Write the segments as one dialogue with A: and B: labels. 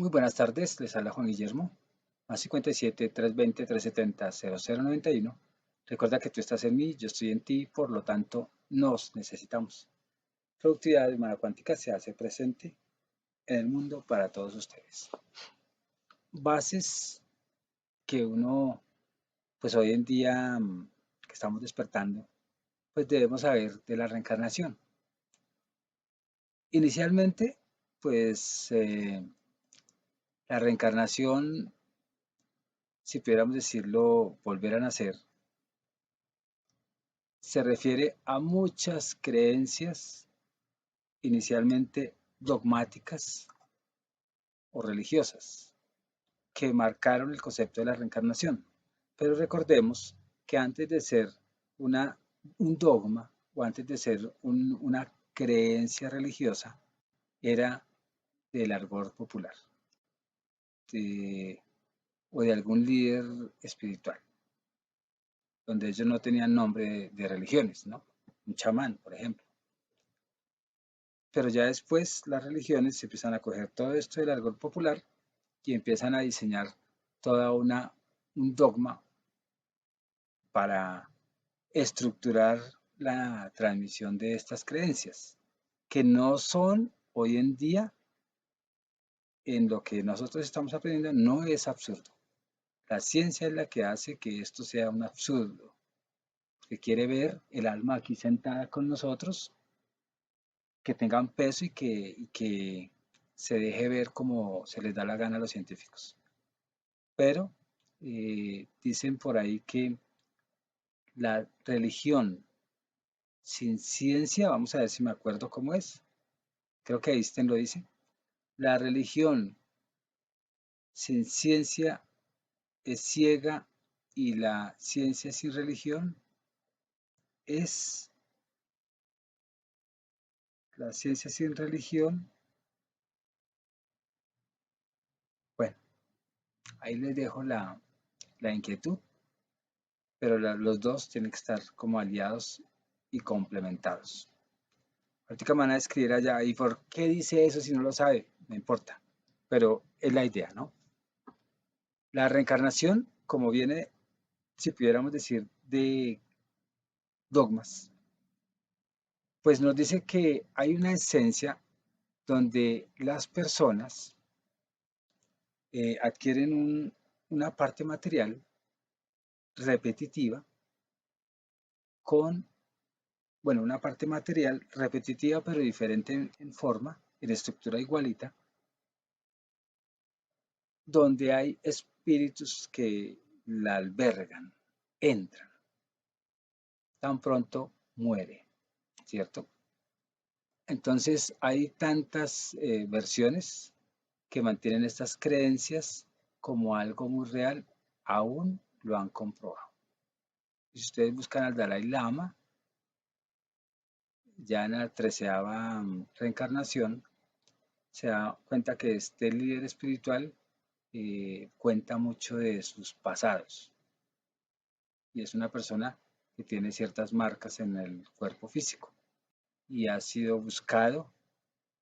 A: Muy buenas tardes, les habla Juan Guillermo, más 57-320-370-0091. Recuerda que tú estás en mí, yo estoy en ti, por lo tanto nos necesitamos. Productividad de humana cuántica se hace presente en el mundo para todos ustedes. Bases que uno, pues hoy en día que estamos despertando, pues debemos saber de la reencarnación. Inicialmente, pues la reencarnación, si pudiéramos decirlo, volver a nacer, se refiere a muchas creencias inicialmente dogmáticas o religiosas que marcaron el concepto de la reencarnación. Pero recordemos que antes de ser un dogma o antes de ser una creencia religiosa, era del ardor popular de, o de algún líder espiritual, donde ellos no tenían nombre de religiones, ¿no? Un chamán, por ejemplo. Pero ya después las religiones empiezan a coger todo esto del argot popular y empiezan a diseñar toda un dogma para estructurar la transmisión de estas creencias, que no son hoy en día, en lo que nosotros estamos aprendiendo, no es absurdo. La ciencia es la que hace que esto sea un absurdo, que quiere ver el alma aquí sentada con nosotros, que tengan peso y que se deje ver como se les da la gana a los científicos. Pero dicen por ahí que la religión sin ciencia, vamos a ver si me acuerdo cómo es, creo que Einstein lo dice, la religión sin ciencia es ciega y la ciencia sin religión es, la ciencia sin religión, bueno, ahí les dejo la inquietud, pero los dos tienen que estar como aliados y complementados. Ahorita me van a escribir allá, ¿y por qué dice eso si no lo sabe? No importa, pero es la idea, ¿no? La reencarnación, como viene, si pudiéramos decir, de dogmas, pues nos dice que hay una esencia donde las personas adquieren una parte material repetitiva con, bueno, una parte material repetitiva pero diferente en forma, en estructura igualita, donde hay espíritus que la albergan, entran, tan pronto muere, ¿cierto? Entonces hay tantas versiones que mantienen estas creencias como algo muy real, aún lo han comprobado. Si ustedes buscan al Dalai Lama, ya en la 13ª reencarnación, se da cuenta que este líder espiritual cuenta mucho de sus pasados y es una persona que tiene ciertas marcas en el cuerpo físico y ha sido buscado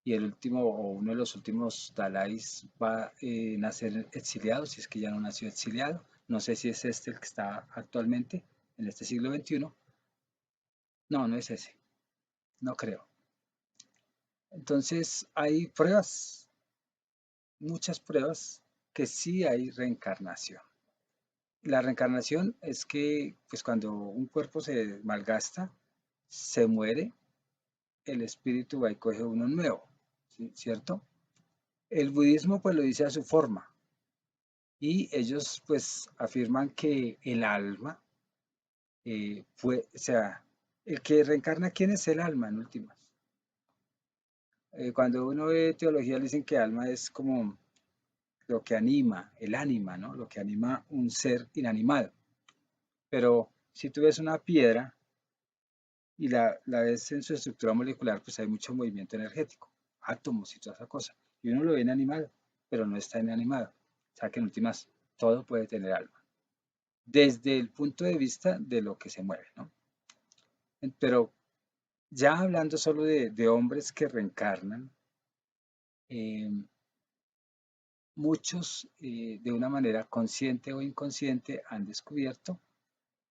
A: y el último o uno de los últimos Dalais va a nacer exiliado, si es que ya no nació exiliado. No sé si es este el que está actualmente en este siglo XXI. No, no es ese, no creo. Entonces hay pruebas, muchas pruebas que sí hay reencarnación. La reencarnación es que pues cuando un cuerpo se malgasta, se muere, el espíritu va y coge uno nuevo, ¿sí? ¿Cierto? El budismo pues lo dice a su forma y ellos pues afirman que el alma o sea, el que reencarna, ¿quién es el alma en últimas? Cuando uno ve teología dicen que alma es como lo que anima, el ánima, ¿no? Lo que anima un ser inanimado. Pero si tú ves una piedra y la ves en su estructura molecular, pues hay mucho movimiento energético, átomos y toda esa cosa. Y uno lo ve inanimado, pero no está inanimado. O sea que en últimas todo puede tener alma. Desde el punto de vista de lo que se mueve, ¿no? Pero ya hablando solo de hombres que reencarnan, eh, muchos de una manera consciente o inconsciente han descubierto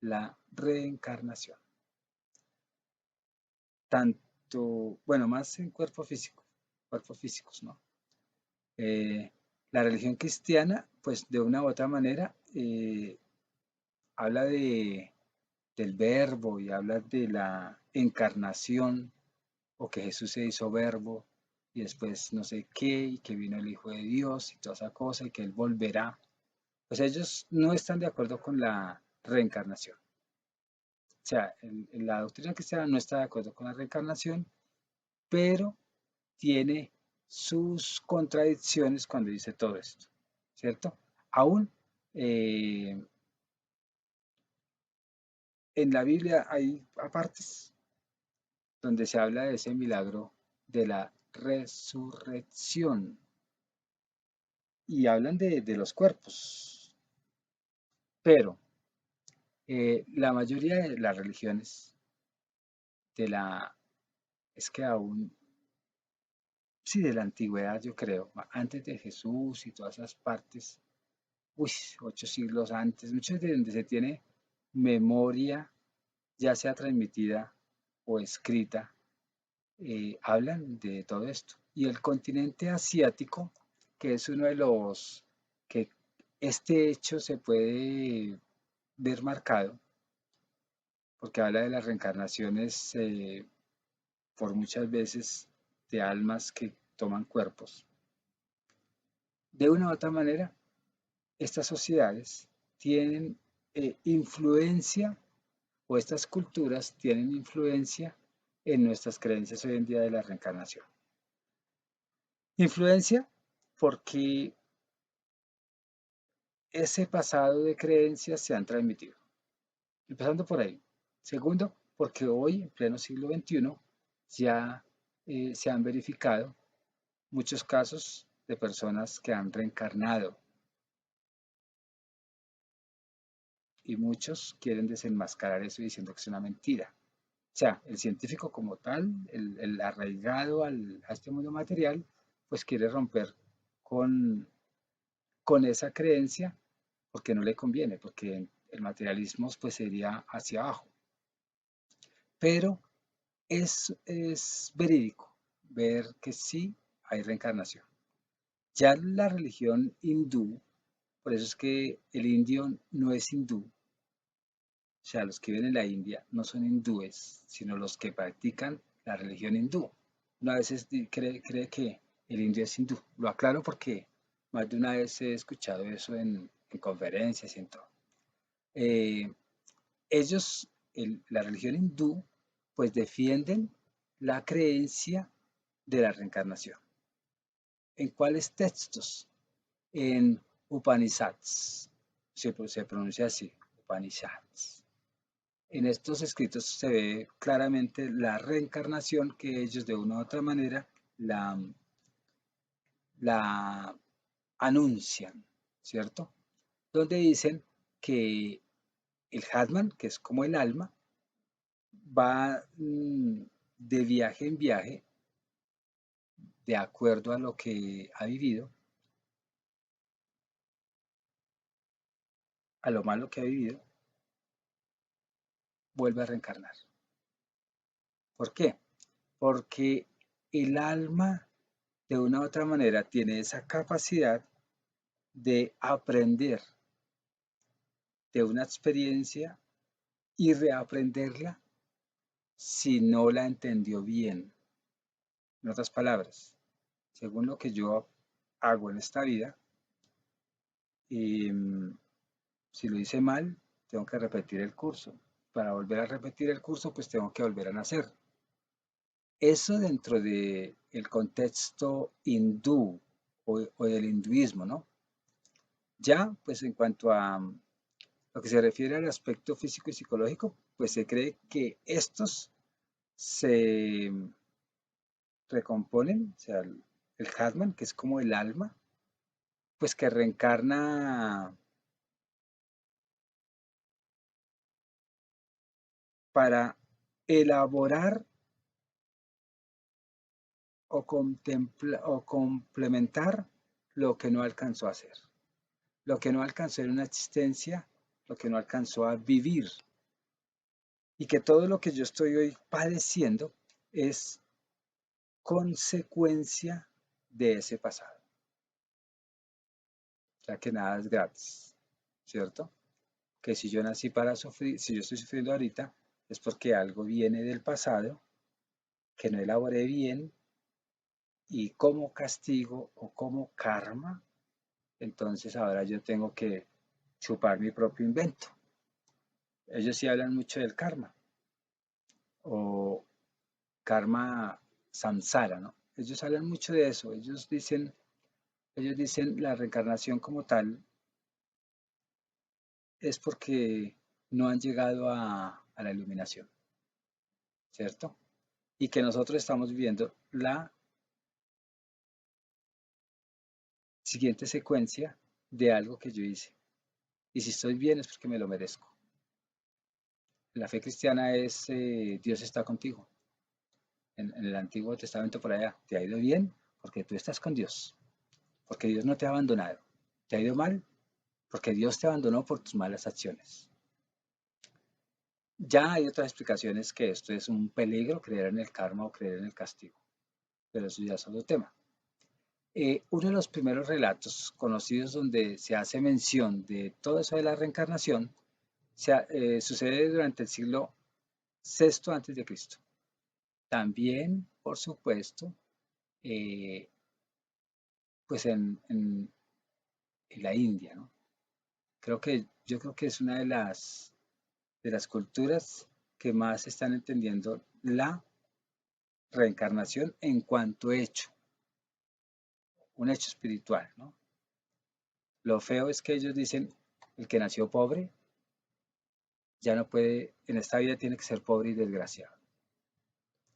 A: la reencarnación. Tanto, bueno, más en cuerpos físicos, ¿no? Eh, la religión cristiana, pues de una u otra manera, habla del verbo y habla de la encarnación o que Jesús se hizo verbo y después no sé qué y que vino el Hijo de Dios y toda esa cosa y que Él volverá. Pues ellos no están de acuerdo con la reencarnación. O sea, la doctrina cristiana no está de acuerdo con la reencarnación, pero tiene sus contradicciones cuando dice todo esto, ¿cierto? Aún eh, en la Biblia hay apartes donde se habla de ese milagro de la resurrección y hablan de los cuerpos, pero la mayoría de las religiones de la, es que aún, sí, de la antigüedad yo creo, antes de Jesús y todas esas partes, uy, 8 siglos antes, muchos de donde se tiene memoria, ya sea transmitida o escrita, hablan de todo esto. Y el continente asiático, que es uno de los que este hecho se puede ver marcado, porque habla de las reencarnaciones por muchas veces de almas que toman cuerpos. De una u otra manera, estas sociedades tienen influencia o estas culturas tienen influencia en nuestras creencias hoy en día de la reencarnación. Influencia porque ese pasado de creencias se han transmitido. Empezando por ahí. Segundo, porque hoy, en pleno siglo XXI, ya se han verificado muchos casos de personas que han reencarnado y muchos quieren desenmascarar eso diciendo que es una mentira. O sea, el científico como tal, el arraigado a este mundo material, pues quiere romper con, con esa creencia porque no le conviene, porque el materialismo pues sería hacia abajo. Pero es verídico ver que sí hay reencarnación. Ya la religión hindú, por eso es que el indio no es hindú, o sea, los que viven en la India no son hindúes, sino los que practican la religión hindú. Una vez cree que el indio es hindú. Lo aclaro porque más de una vez he escuchado eso en conferencias y en todo. Eh, ellos, la religión hindú, pues defienden la creencia de la reencarnación. ¿En cuáles textos? En Upanishads, se pronuncia así, Upanishads. En estos escritos se ve claramente la reencarnación que ellos de una u otra manera la, la anuncian, ¿cierto? Donde dicen que el Hatman, que es como el alma, va de viaje en viaje de acuerdo a lo que ha vivido, a lo malo que ha vivido, vuelve a reencarnar. ¿Por qué? Porque el alma de una u otra manera tiene esa capacidad de aprender de una experiencia y reaprenderla si no la entendió bien. En otras palabras, según lo que yo hago en esta vida, si lo hice mal, tengo que repetir el curso. Para volver a repetir el curso, pues tengo que volver a nacer. Eso dentro del contexto hindú o del hinduismo, ¿no? Ya, pues en cuanto a lo que se refiere al aspecto físico y psicológico, pues se cree que estos se recomponen, o sea, el Hatman, que es como el alma, pues que reencarna para elaborar o complementar lo que no alcanzó a hacer, lo que no alcanzó en una existencia, lo que no alcanzó a vivir, y que todo lo que yo estoy hoy padeciendo es consecuencia de ese pasado. O sea que nada es gratis, ¿cierto? Que si yo nací para sufrir, si yo estoy sufriendo ahorita, es porque algo viene del pasado que no elaboré bien y como castigo o como karma, entonces ahora yo tengo que chupar mi propio invento. Ellos sí hablan mucho del karma o karma samsara, ¿no? Ellos hablan mucho de eso. Ellos dicen la reencarnación como tal es porque no han llegado a la iluminación, ¿cierto? Y que nosotros estamos viviendo la siguiente secuencia de algo que yo hice. Y si estoy bien es porque me lo merezco. La fe cristiana es Dios está contigo. En el Antiguo Testamento por allá, te ha ido bien porque tú estás con Dios, porque Dios no te ha abandonado. Te ha ido mal porque Dios te abandonó por tus malas acciones. Ya hay otras explicaciones que esto es un peligro, creer en el karma o creer en el castigo, pero eso ya es otro tema. Uno de los primeros relatos conocidos donde se hace mención de todo eso de la reencarnación sucede durante el siglo VI antes de Cristo. También, por supuesto, eh, pues en la India, ¿no? Yo creo que es una de las culturas que más están entendiendo la reencarnación en cuanto hecho, un hecho espiritual, ¿no? Lo feo es que ellos dicen, el que nació pobre ya no puede, en esta vida tiene que ser pobre y desgraciado,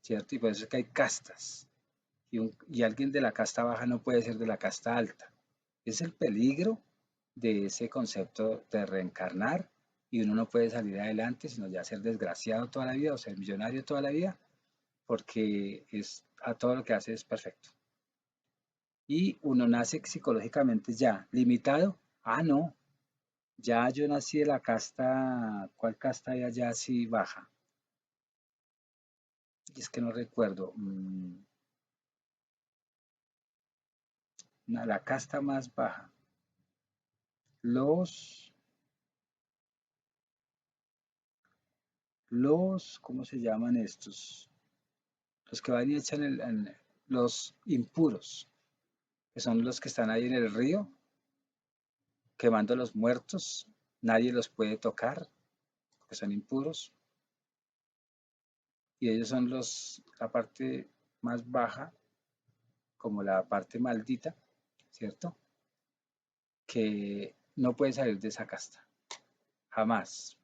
A: ¿cierto? Y por eso es que hay castas, y alguien de la casta baja no puede ser de la casta alta. Es el peligro de ese concepto de reencarnar y uno no puede salir adelante sino ya ser desgraciado toda la vida o ser millonario toda la vida porque a todo lo que hace es perfecto. Y uno nace psicológicamente ya limitado. Ah, no, ya yo nací de la casta, ¿cuál casta hay allá así baja? Y es que no recuerdo. La casta más baja. Los, ¿cómo se llaman estos? Los que van y echan los impuros, que son los que están ahí en el río, quemando a los muertos, nadie los puede tocar, porque son impuros, y ellos son la parte más baja, como la parte maldita, ¿cierto? Que no puede salir de esa casta, jamás.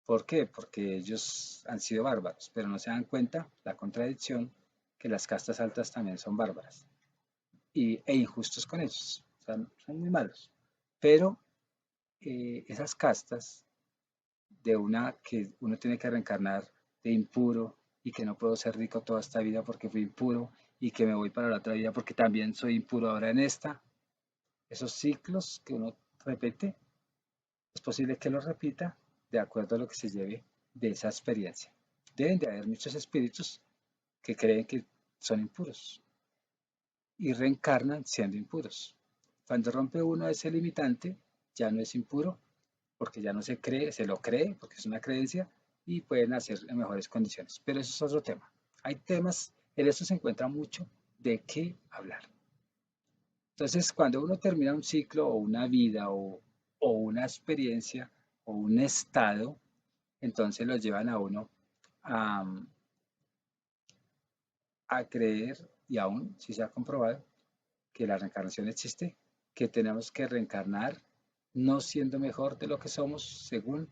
A: ¿Por qué? Porque ellos han sido bárbaros, pero no se dan cuenta la contradicción que las castas altas también son bárbaras e injustos con ellos, o sea, son muy malos. Pero esas castas de una que uno tiene que reencarnar de impuro y que no puedo ser rico toda esta vida porque fui impuro y que me voy para la otra vida porque también soy impuro ahora en esta, esos ciclos que uno repite, es posible que los repita de acuerdo a lo que se lleve de esa experiencia. Deben de haber muchos espíritus que creen que son impuros y reencarnan siendo impuros. Cuando rompe uno ese limitante, ya no es impuro, porque ya no se cree, se lo cree, porque es una creencia, y pueden hacer en mejores condiciones. Pero eso es otro tema. Hay temas, en esto se encuentra mucho de qué hablar. Entonces, cuando uno termina un ciclo o una vida o una experiencia o un estado, entonces lo llevan a uno a, a creer, y aún si se ha comprobado, que la reencarnación existe, que tenemos que reencarnar no siendo mejor de lo que somos según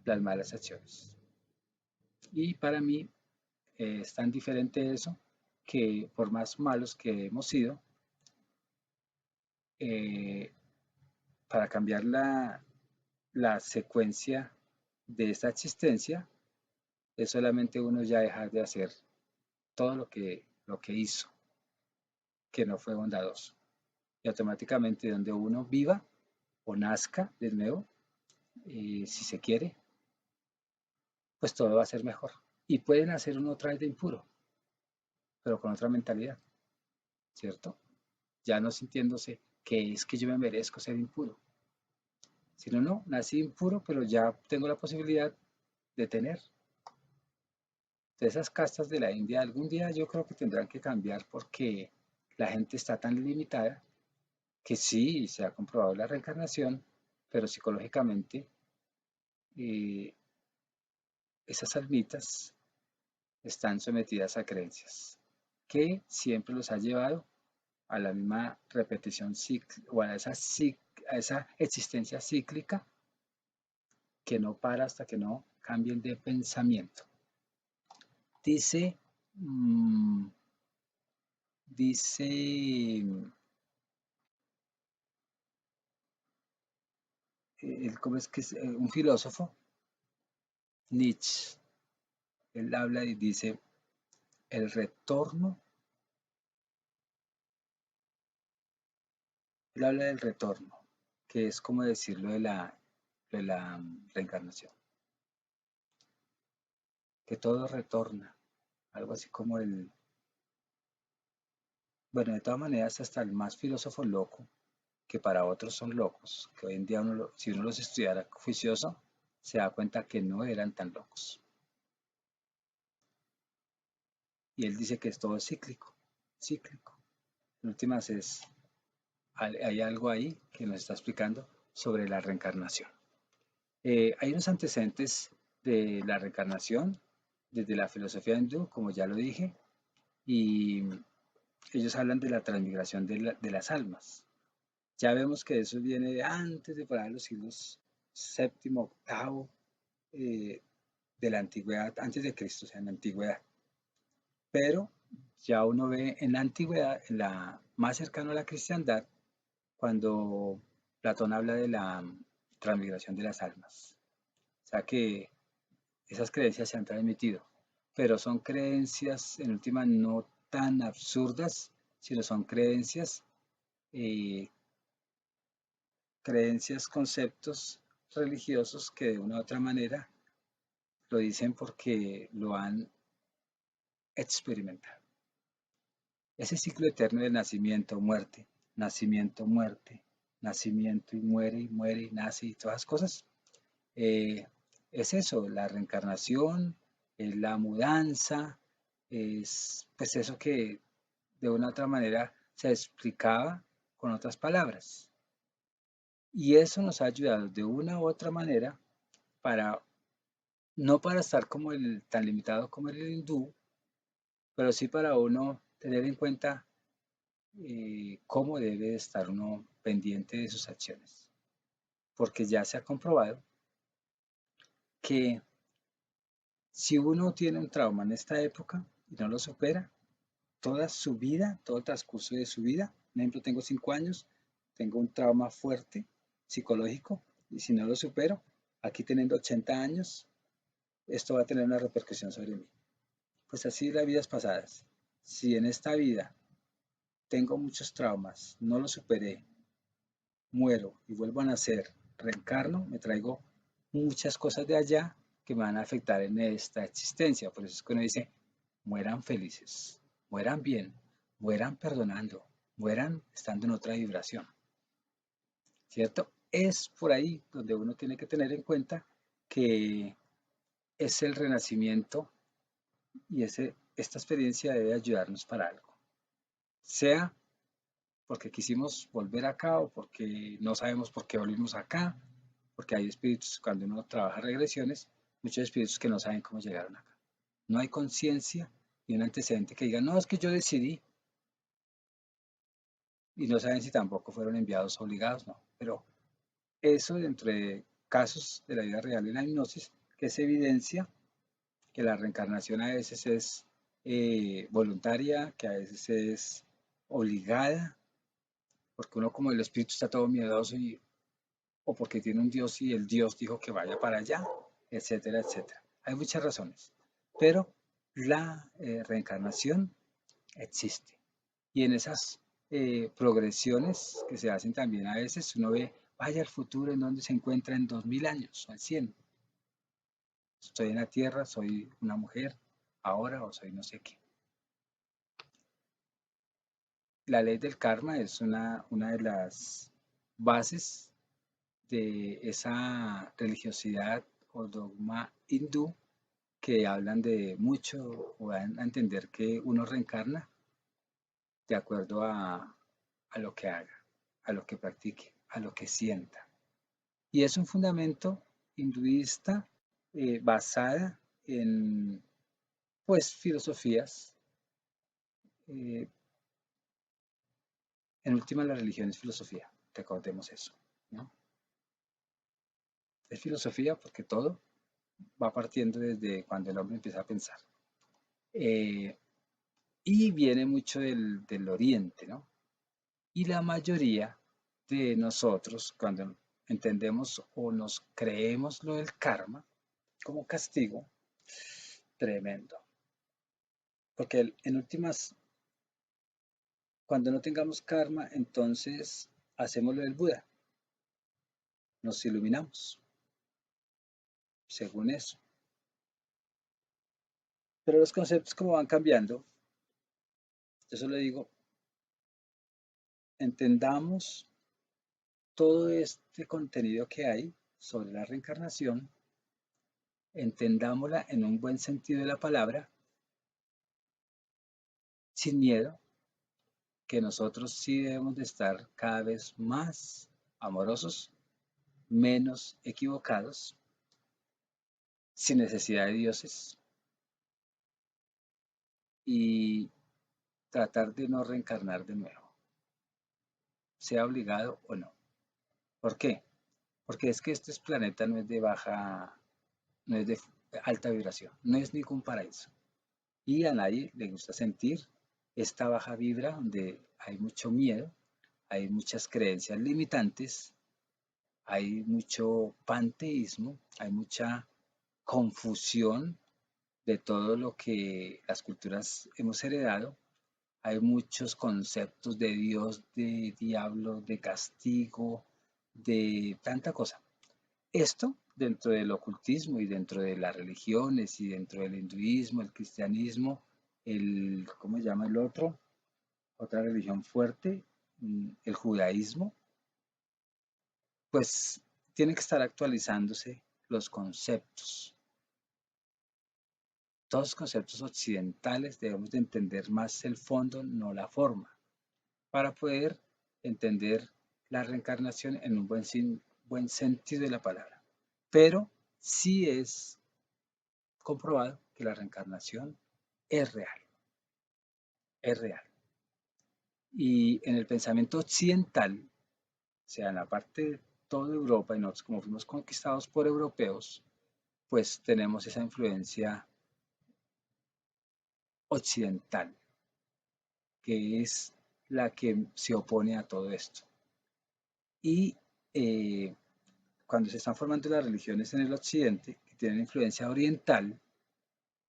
A: las malas acciones. Y para mí es tan diferente eso que por más malos que hemos sido, eh, para cambiar la secuencia de esta existencia, es solamente uno ya dejar de hacer todo lo que hizo, que no fue bondadoso. y automáticamente donde uno viva o nazca de nuevo, si se quiere, pues todo va a ser mejor. Y pueden hacer uno otra vez de impuro, pero con otra mentalidad, ¿cierto? Ya no sintiéndose que es que yo me merezco ser impuro, sino no, nací impuro, pero ya tengo la posibilidad de tener. De esas castas de la India, algún día yo creo que tendrán que cambiar porque la gente está tan limitada que sí se ha comprobado la reencarnación, pero psicológicamente eh, esas almitas están sometidas a creencias que siempre los ha llevado a la misma repetición o a esa existencia cíclica que no para hasta que no cambien de pensamiento. Dice, mm, dice, ¿cómo es que es? Un filósofo, Nietzsche, él habla y dice, el retorno, él habla del retorno, que es como decirlo de la reencarnación, que todo retorna, algo así como el, bueno, de todas maneras, hasta el más filósofo loco, que para otros son locos, que hoy en día si uno los estudiara juicioso, se da cuenta que no eran tan locos. Y él dice que es todo cíclico, cíclico. En últimas hay algo ahí que nos está explicando sobre la reencarnación. Hay unos antecedentes de la reencarnación desde la filosofía hindú, como ya lo dije, y ellos hablan de la transmigración de las almas. Ya vemos que eso viene de antes de para los siglos séptimo, octavo de la antigüedad, antes de Cristo, o sea, en la antigüedad. Pero ya uno ve en la antigüedad, en la más cercano a la cristiandad, cuando Platón habla de la transmigración de las almas. O sea que esas creencias se han transmitido, pero son creencias en última no tan absurdas, sino son eh, conceptos religiosos que de una u otra manera lo dicen porque lo han experimentado. Ese ciclo eterno de nacimiento, muerte, nacimiento y muere y nace y todas las cosas, eh, es eso, la reencarnación, es la mudanza, es pues eso que de una u otra manera se explicaba con otras palabras. Y eso nos ha ayudado de una u otra manera para, no para estar como tan limitado como el hindú, pero sí para uno tener en cuenta cómo debe estar uno pendiente de sus acciones. Porque ya se ha comprobado que si uno tiene un trauma en esta época y no lo supera, toda su vida, todo el transcurso de su vida, por ejemplo, tengo 5 años, tengo un trauma fuerte psicológico y si no lo supero, aquí teniendo 80 años, esto va a tener una repercusión sobre mí. Pues así las vidas pasadas. Si en esta vida tengo muchos traumas, no los superé, muero y vuelvo a nacer, reencarno, me traigo muchas cosas de allá que me van a afectar en esta existencia. Por eso es que uno dice, mueran felices, mueran bien, mueran perdonando, mueran estando en otra vibración, ¿cierto? Es por ahí donde uno tiene que tener en cuenta que es el renacimiento y esta experiencia debe ayudarnos para algo. Sea porque quisimos volver acá o porque no sabemos por qué volvimos acá, porque hay espíritus, cuando uno trabaja regresiones, muchos espíritus que no saben cómo llegaron acá. No hay conciencia y un antecedente que diga, no, es que yo decidí, y no saben si tampoco fueron enviados obligados, no. Pero eso dentro de casos de la vida real en la hipnosis, que se evidencia que la reencarnación a veces es voluntaria, que a veces es obligada, porque uno como el espíritu está todo miedoso o porque tiene un Dios y el Dios dijo que vaya para allá, etcétera, etcétera. Hay muchas razones, pero la reencarnación existe. Y en esas progresiones que se hacen también a veces. Uno ve, vaya al futuro en donde se encuentra en 2000 años o en 100. Estoy en la Tierra, soy una mujer ahora o soy no sé qué. La ley del karma es una de las bases de esa religiosidad o dogma hindú que hablan de mucho o dan a entender que uno reencarna de acuerdo a lo que haga, a lo que practique, a lo que sienta. Y es un fundamento hinduista basada en pues filosofías. eh, en última la religión es filosofía, recordemos eso, ¿no? Es filosofía porque todo va partiendo desde cuando el hombre empieza a pensar. Eh, y viene mucho del oriente, ¿no? Y la mayoría de nosotros, cuando entendemos o nos creemos lo del karma como castigo, tremendo. Porque en últimas, cuando no tengamos karma, entonces hacemos lo del Buda, nos iluminamos, según eso. Pero los conceptos como van cambiando, yo solo digo, entendamos todo este contenido que hay sobre la reencarnación, entendámosla en un buen sentido de la palabra, sin miedo, que nosotros sí debemos de estar cada vez más amorosos, menos equivocados, sin necesidad de dioses y tratar de no reencarnar de nuevo, sea obligado o no. ¿Por qué? Porque es que este planeta no es de baja, no es de alta vibración, no es ningún paraíso. Y a nadie le gusta sentir esta baja vibra donde hay mucho miedo, hay muchas creencias limitantes, hay mucho panteísmo, hay mucha confusión de todo lo que las culturas hemos heredado. Hay muchos conceptos de Dios, de diablo, de castigo, de tanta cosa. Esto dentro del ocultismo y dentro de las religiones y dentro del hinduismo, el cristianismo, ¿cómo se llama el otro? Otra religión fuerte, el judaísmo, pues tienen que estar actualizándose los conceptos. Todos los conceptos occidentales debemos de entender más el fondo, no la forma, para poder entender la reencarnación en un buen sentido de la palabra. Pero sí es comprobado que la reencarnación es real, es real. Y en el pensamiento occidental, o sea, en la parte de toda Europa, y nosotros como fuimos conquistados por europeos, pues tenemos esa influencia occidental, que es la que se opone a todo esto. Y eh, cuando se están formando las religiones en el occidente, que tienen influencia oriental,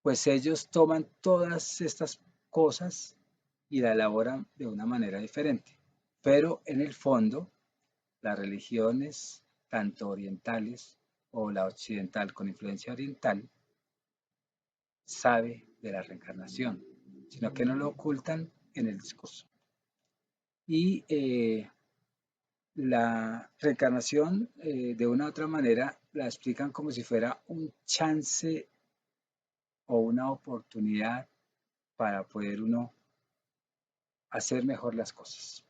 A: pues ellos toman todas estas cosas y la elaboran de una manera diferente. Pero en el fondo, las religiones, tanto orientales o la occidental con influencia oriental, sabe de la reencarnación, sino que no lo ocultan en el discurso. Y la reencarnación, de una u otra manera, la explican como si fuera un chance o una oportunidad para poder uno hacer mejor las cosas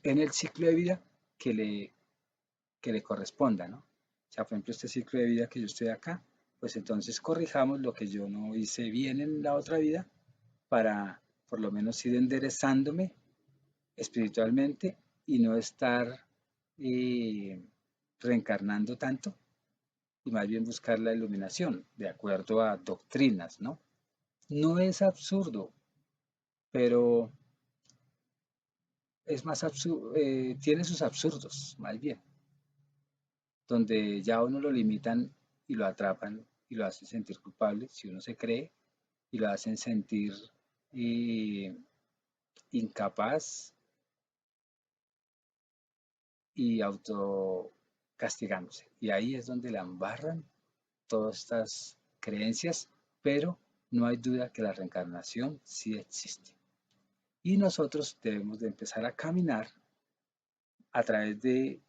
A: en el ciclo de vida que le corresponda, ¿no? O sea, por ejemplo, este ciclo de vida que yo estoy acá, pues entonces corrijamos lo que yo no hice bien en la otra vida para por lo menos ir enderezándome espiritualmente y no estar eh, reencarnando tanto y más bien buscar la iluminación de acuerdo a doctrinas, ¿no? No es absurdo, pero es más absurdo, tiene sus absurdos, más bien, donde ya uno lo limitan y lo atrapan y lo hacen sentir culpable si uno se cree y lo hacen sentir eh, incapaz y autocastigándose. Y ahí es donde la embarran todas estas creencias, pero no hay duda que la reencarnación sí existe. Y nosotros debemos de empezar a caminar a través de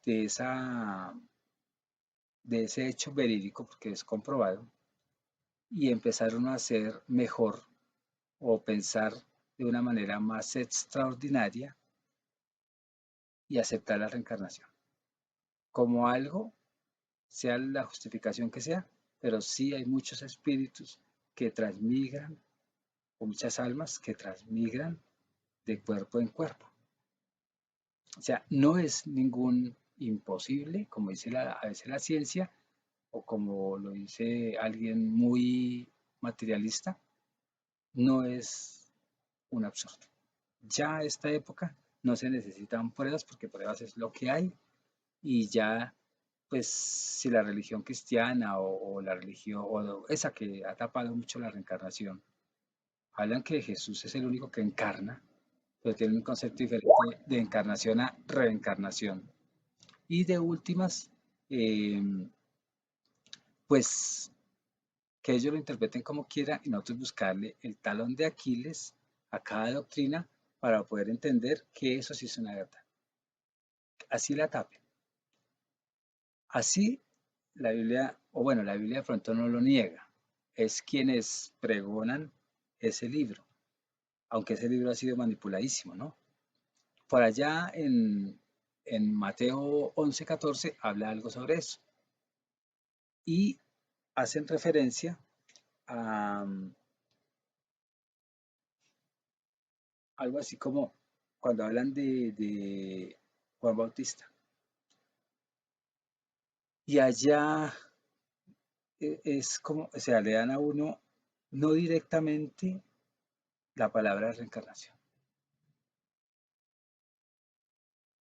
A: ese hecho verídico, porque es comprobado, y empezar uno a ser mejor o pensar de una manera más extraordinaria y aceptar la reencarnación como algo, sea la justificación que sea, pero sí hay muchos espíritus que transmigran, o muchas almas que transmigran de cuerpo en cuerpo. O sea, no es ningún imposible, como dice a veces la ciencia, o como lo dice alguien muy materialista, no es un absurdo. Ya a esta época no se necesitan pruebas porque pruebas es lo que hay y ya, pues si la religión cristiana o la religión, o esa que ha tapado mucho la reencarnación, hablan que Jesús es el único que encarna, pero tiene un concepto diferente de encarnación a reencarnación. Y de últimas, eh, pues que ellos lo interpreten como quieran y nosotros buscarle el talón de Aquiles a cada doctrina para poder entender que eso sí es una verdad. Así la tapen. Así la Biblia, o bueno, la Biblia de pronto no lo niega, es quienes pregonan ese libro, aunque ese libro ha sido manipuladísimo, ¿no? Por allá en Mateo 11:14 habla algo sobre eso y hacen referencia a algo así como cuando hablan de Juan Bautista. Y allá es como, o sea, le dan a uno no directamente la palabra reencarnación.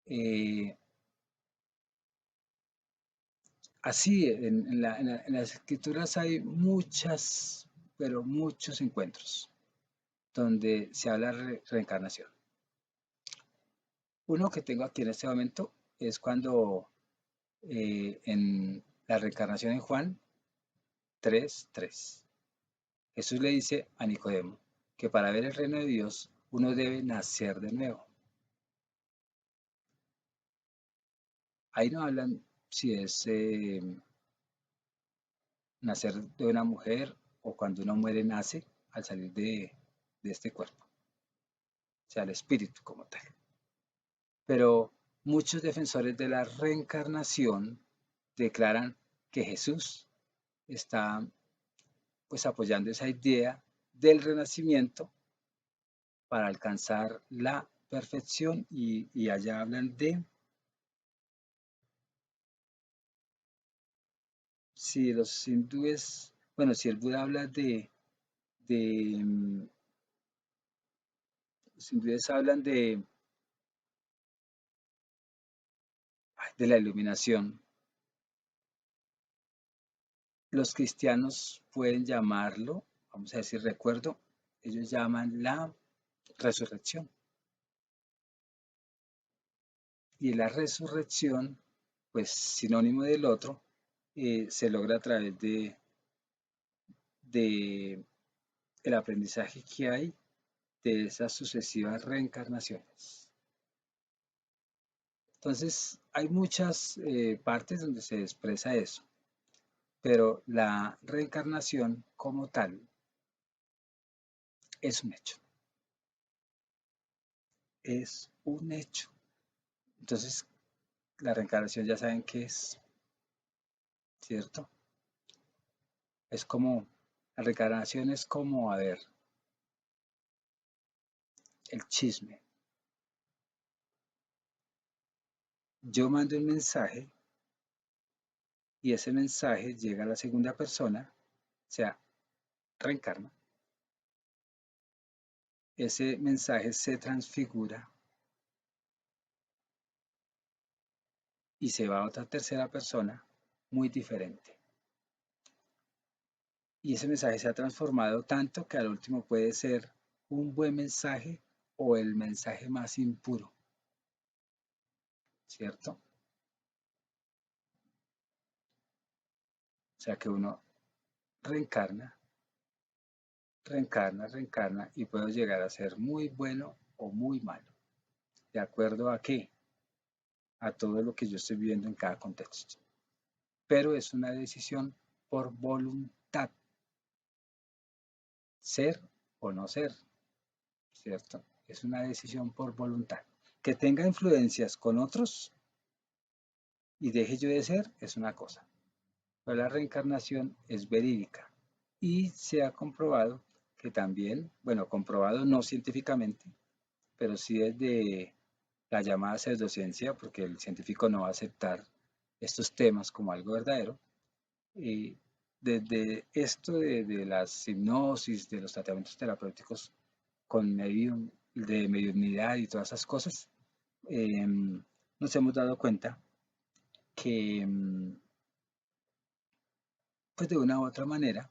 A: Eh, Así, en las escrituras hay muchas, pero muchos encuentros donde se habla de reencarnación. Uno que tengo aquí en este momento es cuando en la reencarnación en Juan 3:3, Jesús le dice a Nicodemo que para ver el reino de Dios uno debe nacer de nuevo. Ahí no hablan si es nacer de una mujer o cuando uno muere nace al salir de este cuerpo, o sea, el espíritu como tal. Pero muchos defensores de la reencarnación declaran que Jesús está pues apoyando esa idea del renacimiento para alcanzar la perfección y allá hablan de si los hindúes, bueno, si el Buda habla de los hindúes hablan de la iluminación, los cristianos pueden llamarlo, vamos a decir recuerdo, ellos llaman la resurrección. Y la resurrección, pues sinónimo del otro, se logra a través de el aprendizaje que hay de esas sucesivas reencarnaciones. Entonces, hay muchas partes donde se expresa eso, pero la reencarnación como tal es un hecho, es un hecho. Entonces, la reencarnación ya saben qué es, ¿cierto? Es como, la reencarnación es como, a ver, el chisme. Yo mando un mensaje y ese mensaje llega a la segunda persona, o sea, reencarna. Ese mensaje se transfigura y se va a otra tercera persona muy diferente. Y ese mensaje se ha transformado tanto que al último puede ser un buen mensaje o el mensaje más impuro, ¿cierto? O sea que uno reencarna, reencarna y puede llegar a ser muy bueno o muy malo. ¿De acuerdo a qué? A todo lo que yo estoy viviendo en cada contexto. Pero es una decisión por voluntad, ser o no ser, ¿cierto? Es una decisión por voluntad. Que tenga influencias con otros y deje yo de ser es una cosa, pero la reencarnación es verídica y se ha comprobado que también, bueno, comprobado no científicamente, pero sí desde la llamada pseudociencia, porque el científico no va a aceptar estos temas como algo verdadero, y desde esto de las hipnosis, de los tratamientos terapéuticos con de mediunidad y todas esas cosas, nos hemos dado cuenta que, pues de una u otra manera,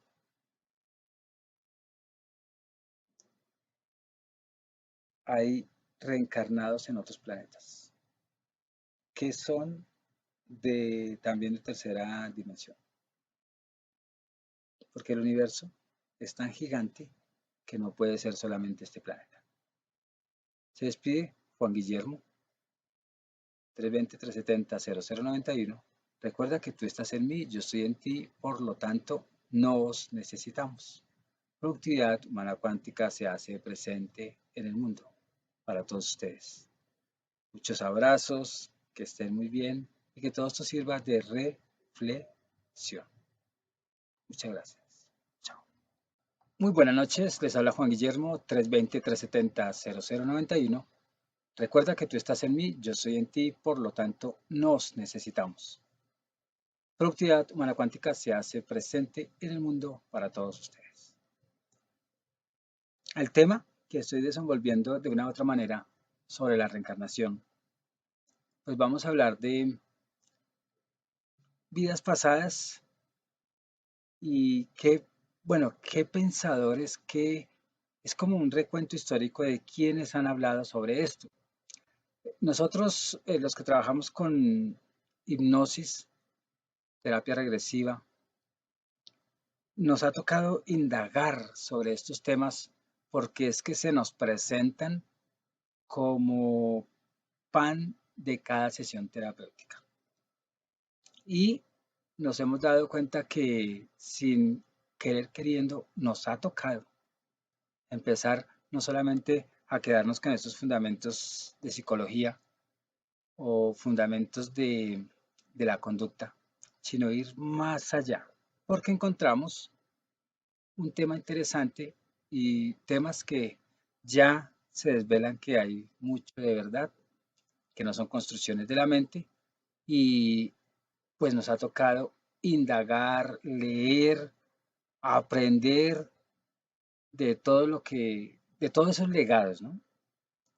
A: hay reencarnados en otros planetas, que son también de tercera dimensión, porque el universo es tan gigante que no puede ser solamente este planeta. Se despide Juan Guillermo, 320-370-0091. Recuerda que tú estás en mí, yo estoy en ti, por lo tanto, nos necesitamos. Productividad humana cuántica se hace presente en el mundo para todos ustedes. Muchos abrazos, que estén muy bien y que todo esto sirva de reflexión. Muchas gracias. Chao. Muy buenas noches, les habla Juan Guillermo, 320-370-0091. Recuerda que tú estás en mí, yo soy en ti, por lo tanto, nos necesitamos. Productividad humana cuántica se hace presente en el mundo para todos ustedes. El tema que estoy desenvolviendo de una u otra manera sobre la reencarnación, pues vamos a hablar de vidas pasadas y qué pensadores, es como un recuento histórico de quienes han hablado sobre esto. Nosotros, los que trabajamos con hipnosis, terapia regresiva, nos ha tocado indagar sobre estos temas porque es que se nos presentan como pan de cada sesión terapéutica. Y nos hemos dado cuenta que sin querer queriendo nos ha tocado empezar no solamente a quedarnos con estos fundamentos de psicología o fundamentos de la conducta, sino ir más allá, porque encontramos un tema interesante y temas que ya se desvelan que hay mucho de verdad, que no son construcciones de la mente y pues nos ha tocado indagar, leer, aprender de todo de todos esos legados, ¿no?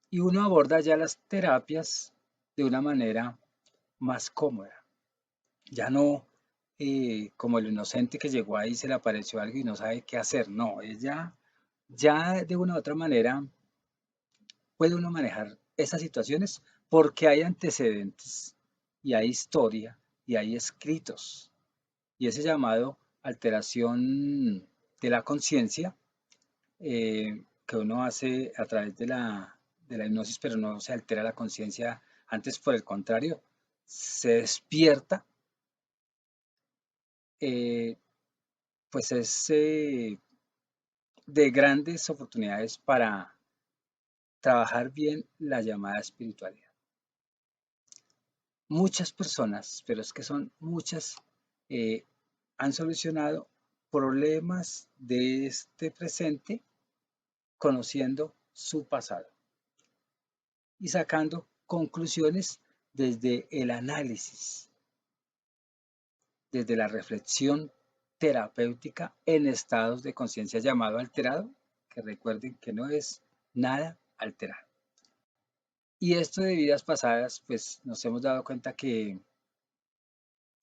A: Y uno aborda ya las terapias de una manera más cómoda, ya no como el inocente que llegó ahí y se le apareció algo y no sabe qué hacer, no, ya de una u otra manera puede uno manejar esas situaciones porque hay antecedentes y hay historia y hay escritos. Y ese llamado alteración de la conciencia que uno hace a través de la hipnosis, pero no se altera la conciencia, antes por el contrario, se despierta, eh, pues es de grandes oportunidades para trabajar bien la llamada espiritualidad. Muchas personas, pero es que son muchas, eh, han solucionado problemas de este presente conociendo su pasado y sacando conclusiones desde el análisis, desde la reflexión terapéutica en estados de conciencia llamado alterado, que recuerden que no es nada alterado. Y esto de vidas pasadas, pues nos hemos dado cuenta que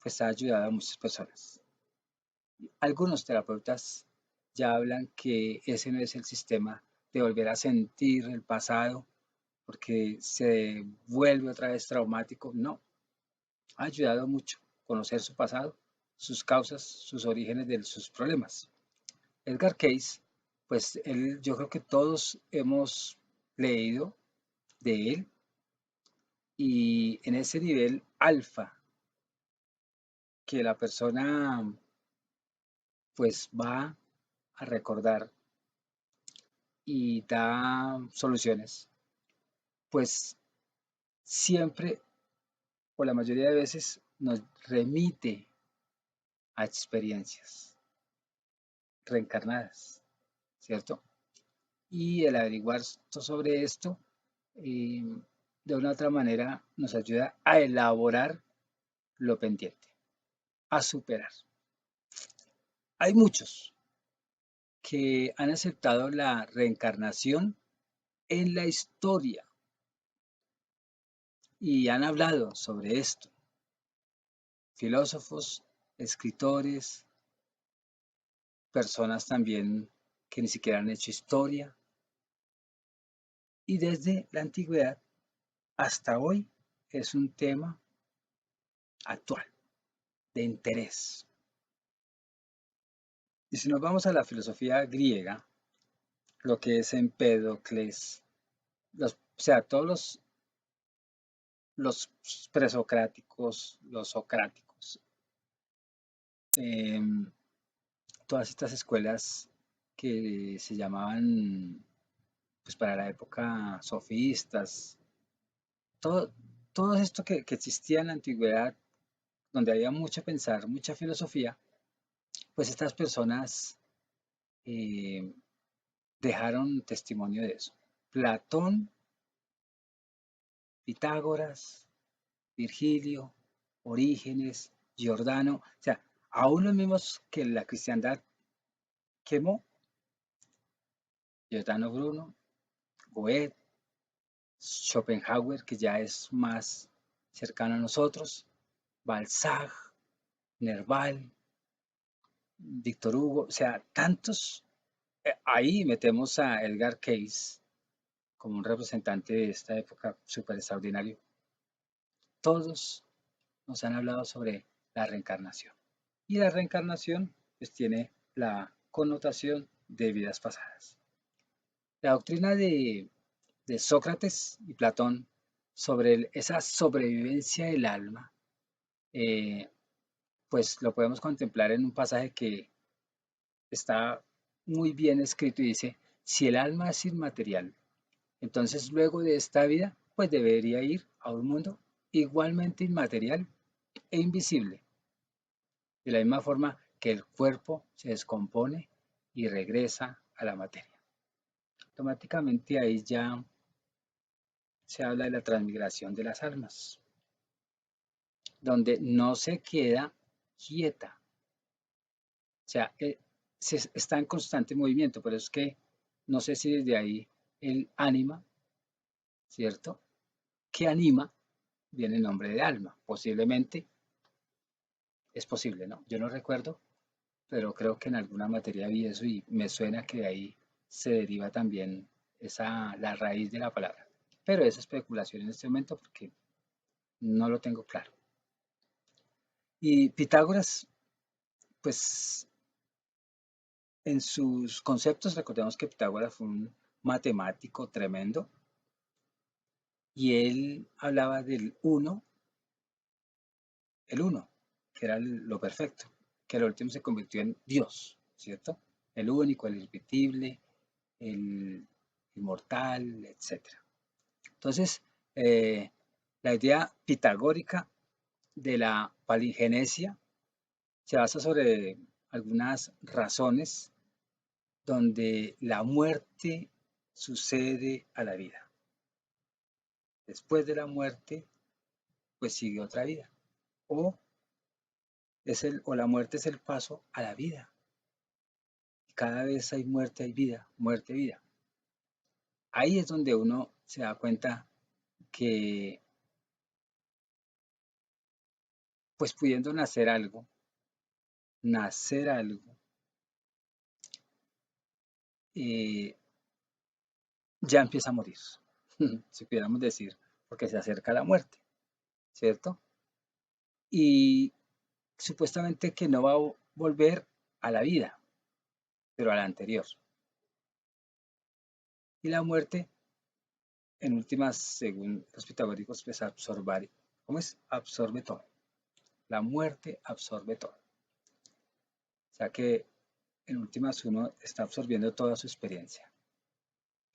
A: pues ha ayudado a muchas personas. Algunos terapeutas ya hablan que ese no es el sistema de volver a sentir el pasado porque se vuelve otra vez traumático. No, ha ayudado mucho conocer su pasado, sus causas, sus orígenes de sus problemas. Edgar Cayce, pues yo creo que todos hemos leído de él y en ese nivel alfa que la persona pues va a recordar y da soluciones, pues siempre o la mayoría de veces nos remite a experiencias reencarnadas, ¿cierto? Y el averiguar sobre esto eh, de una u otra manera nos ayuda a elaborar lo pendiente, a superar. Hay muchos que han aceptado la reencarnación en la historia y han hablado sobre esto. Filósofos, escritores, personas también que ni siquiera han hecho historia. Y desde la antigüedad hasta hoy es un tema actual, de interés. Y si nos vamos a la filosofía griega, lo que es Empédocles, o sea, todos los presocráticos, los socráticos, eh, todas estas escuelas que se llamaban, pues para la época, sofistas, todo, todo esto que existía en la antigüedad, donde había mucho pensar, mucha filosofía, pues estas personas eh, dejaron testimonio de eso. Platón, Pitágoras, Virgilio, Orígenes, Giordano, o sea, aún los mismos que la cristiandad quemó, Giordano Bruno, Goethe, Schopenhauer, que ya es más cercano a nosotros, Balzac, Nerval, Víctor Hugo, o sea, tantos. Ahí metemos a Edgar Cayce como un representante de esta época súper extraordinario. Todos nos han hablado sobre la reencarnación. Y la reencarnación pues tiene la connotación de vidas pasadas. La doctrina de Sócrates y Platón sobre esa sobrevivencia del alma, eh, pues lo podemos contemplar en un pasaje que está muy bien escrito y dice, si el alma es inmaterial, entonces luego de esta vida, pues debería ir a un mundo igualmente inmaterial e invisible, de la misma forma que el cuerpo se descompone y regresa a la materia. Automáticamente ahí ya se habla de la transmigración de las almas, donde no se queda quieta, o sea, está en constante movimiento, pero es que no sé si desde ahí el ánima, ¿cierto? Que anima viene el nombre de alma, posiblemente es posible, ¿no? Yo no recuerdo, pero creo que en alguna materia vi eso y me suena que de ahí se deriva también la raíz de la palabra. Pero es especulación en este momento porque no lo tengo claro. Y Pitágoras, pues en sus conceptos, recordemos que Pitágoras fue un matemático tremendo y él hablaba del uno, el uno, que era lo perfecto, que al último se convirtió en Dios, ¿cierto? El único, el irrepetible, el inmortal, etcétera. Entonces, la idea pitagórica de la palingenesia se basa sobre algunas razones donde la muerte sucede a la vida. Después de la muerte, pues sigue otra vida. O, o la muerte es el paso a la vida. Cada vez hay muerte, hay vida, muerte, vida. Ahí es donde uno se da cuenta que, pues pudiendo nacer algo, eh, ya empieza a morir, si pudiéramos decir, porque se acerca la muerte, ¿cierto? Y supuestamente que no va a volver a la vida, pero a la anterior. Y la muerte, en últimas, según los pitagóricos, pues absorber, ¿cómo es? Absorbe todo. La muerte absorbe todo. O sea que en últimas uno está absorbiendo toda su experiencia.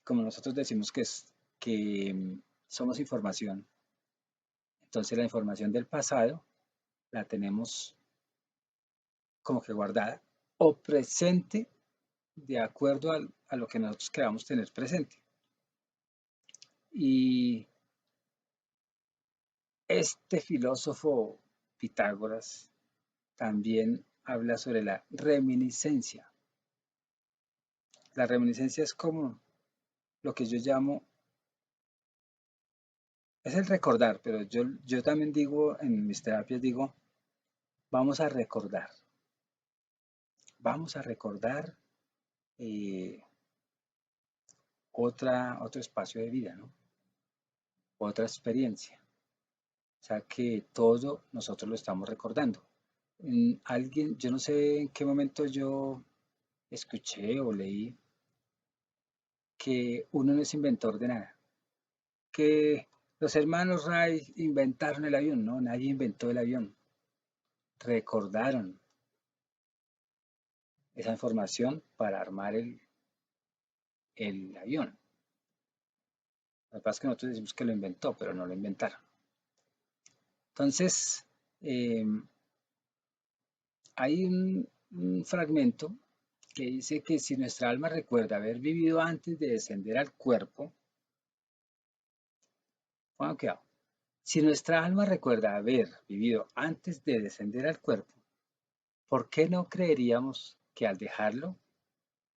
A: Como nosotros decimos que somos información, entonces la información del pasado la tenemos como que guardada o presente de acuerdo a lo que nosotros queramos tener presente. Y este filósofo Pitágoras también habla sobre la reminiscencia. La reminiscencia es como lo que yo llamo, es el recordar, pero yo también digo, en mis terapias digo, vamos a recordar, vamos a recordar eh, otro espacio de vida, ¿no? Otra experiencia. O sea que todo nosotros lo estamos recordando. Alguien, yo no sé en qué momento yo escuché o leí que uno no es inventor de nada, que los hermanos Wright inventaron el avión, no, nadie inventó el avión, recordaron esa información para armar el avión. Lo que pasa es que nosotros decimos que lo inventó, pero no lo inventaron. Entonces, eh, hay un fragmento que dice que si nuestra alma recuerda haber vivido antes de descender al cuerpo, bueno, cuidado, si nuestra alma recuerda haber vivido antes de descender al cuerpo, ¿por qué no creeríamos que al dejarlo,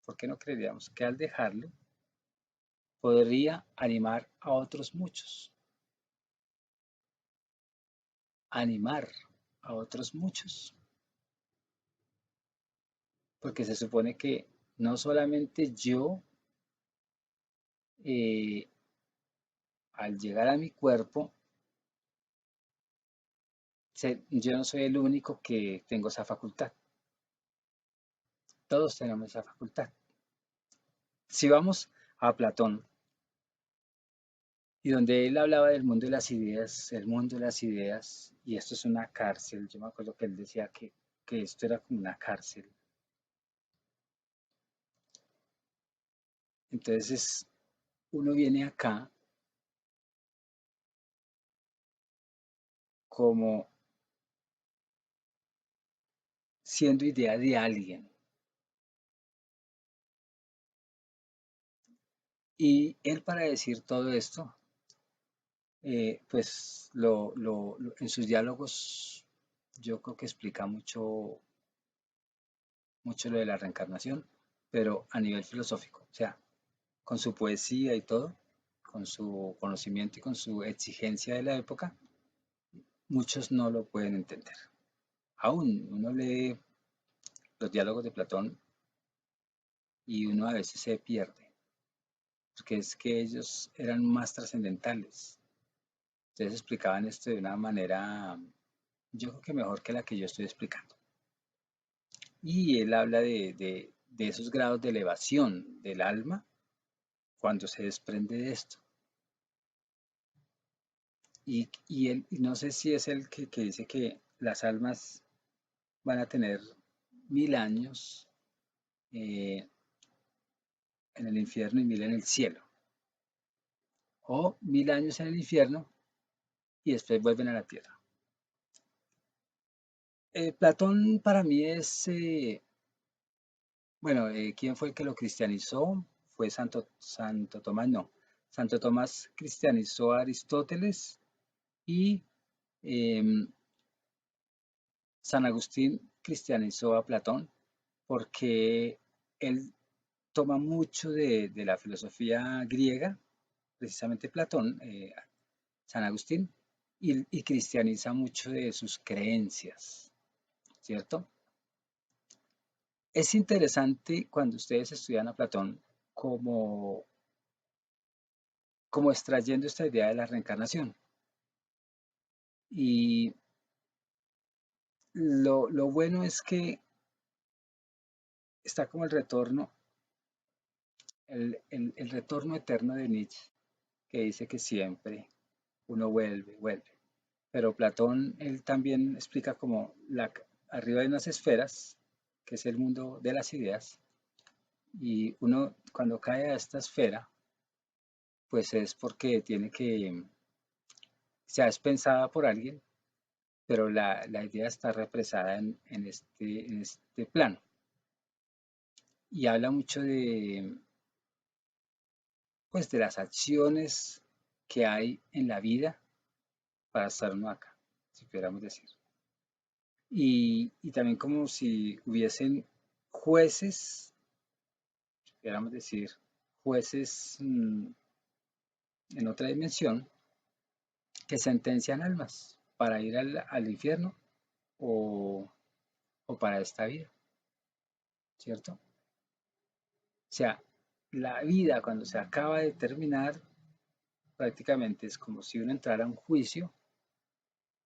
A: por qué no creeríamos que al dejarlo podría animar a otros muchos? Animar a otros muchos. Porque se supone que no solamente yo, eh, al llegar a mi cuerpo, yo no soy el único que tengo esa facultad. Todos tenemos esa facultad. Si vamos a Platón, y donde él hablaba del mundo de las ideas, el mundo de las ideas, y esto es una cárcel, yo me acuerdo que él decía que esto era como una cárcel. Entonces, uno viene acá como siendo idea de alguien. Y él para decir todo esto, pues en sus diálogos yo creo que explica mucho, mucho lo de la reencarnación, pero a nivel filosófico, o sea, con su poesía y todo, con su conocimiento y con su exigencia de la época, muchos no lo pueden entender. Aún uno lee los diálogos de Platón y uno a veces se pierde, porque es que ellos eran más trascendentales. Entonces explicaban esto de una manera, yo creo que mejor que la que yo estoy explicando. Y él habla de esos grados de elevación del alma cuando se desprende de esto. Y él, y no sé si es el que dice que las almas van a tener 1000 años eh, en el infierno y 1000 en el cielo. O 1000 años en el infierno y después vuelven a la tierra. Platón para mí es, bueno, ¿quién fue el que lo cristianizó? Fue Santo Tomás, no. Santo Tomás cristianizó a Aristóteles y em, San Agustín cristianizó a Platón porque él toma mucho de la filosofía griega, precisamente Platón, San Agustín, y cristianiza mucho de sus creencias, ¿cierto? Es interesante cuando ustedes estudian a Platón como como extrayendo esta idea de la reencarnación. Y lo bueno es que está como el retorno eterno de Nietzsche, que dice que siempre uno vuelve. Pero Platón, él también explica como arriba hay unas esferas, que es el mundo de las ideas, y uno cuando cae a esta esfera, pues es porque ya es pensada por alguien, pero la idea está represada en este plano. Y habla mucho pues, de las acciones que hay en la vida para estar uno acá, si pudiéramos decir. Y también como si hubiesen jueces, si pudiéramos decir, jueces en otra dimensión que sentencian almas para ir al infierno o, o para esta vida, ¿cierto? O sea, la vida cuando se acaba de terminar, prácticamente es como si uno entrara a un juicio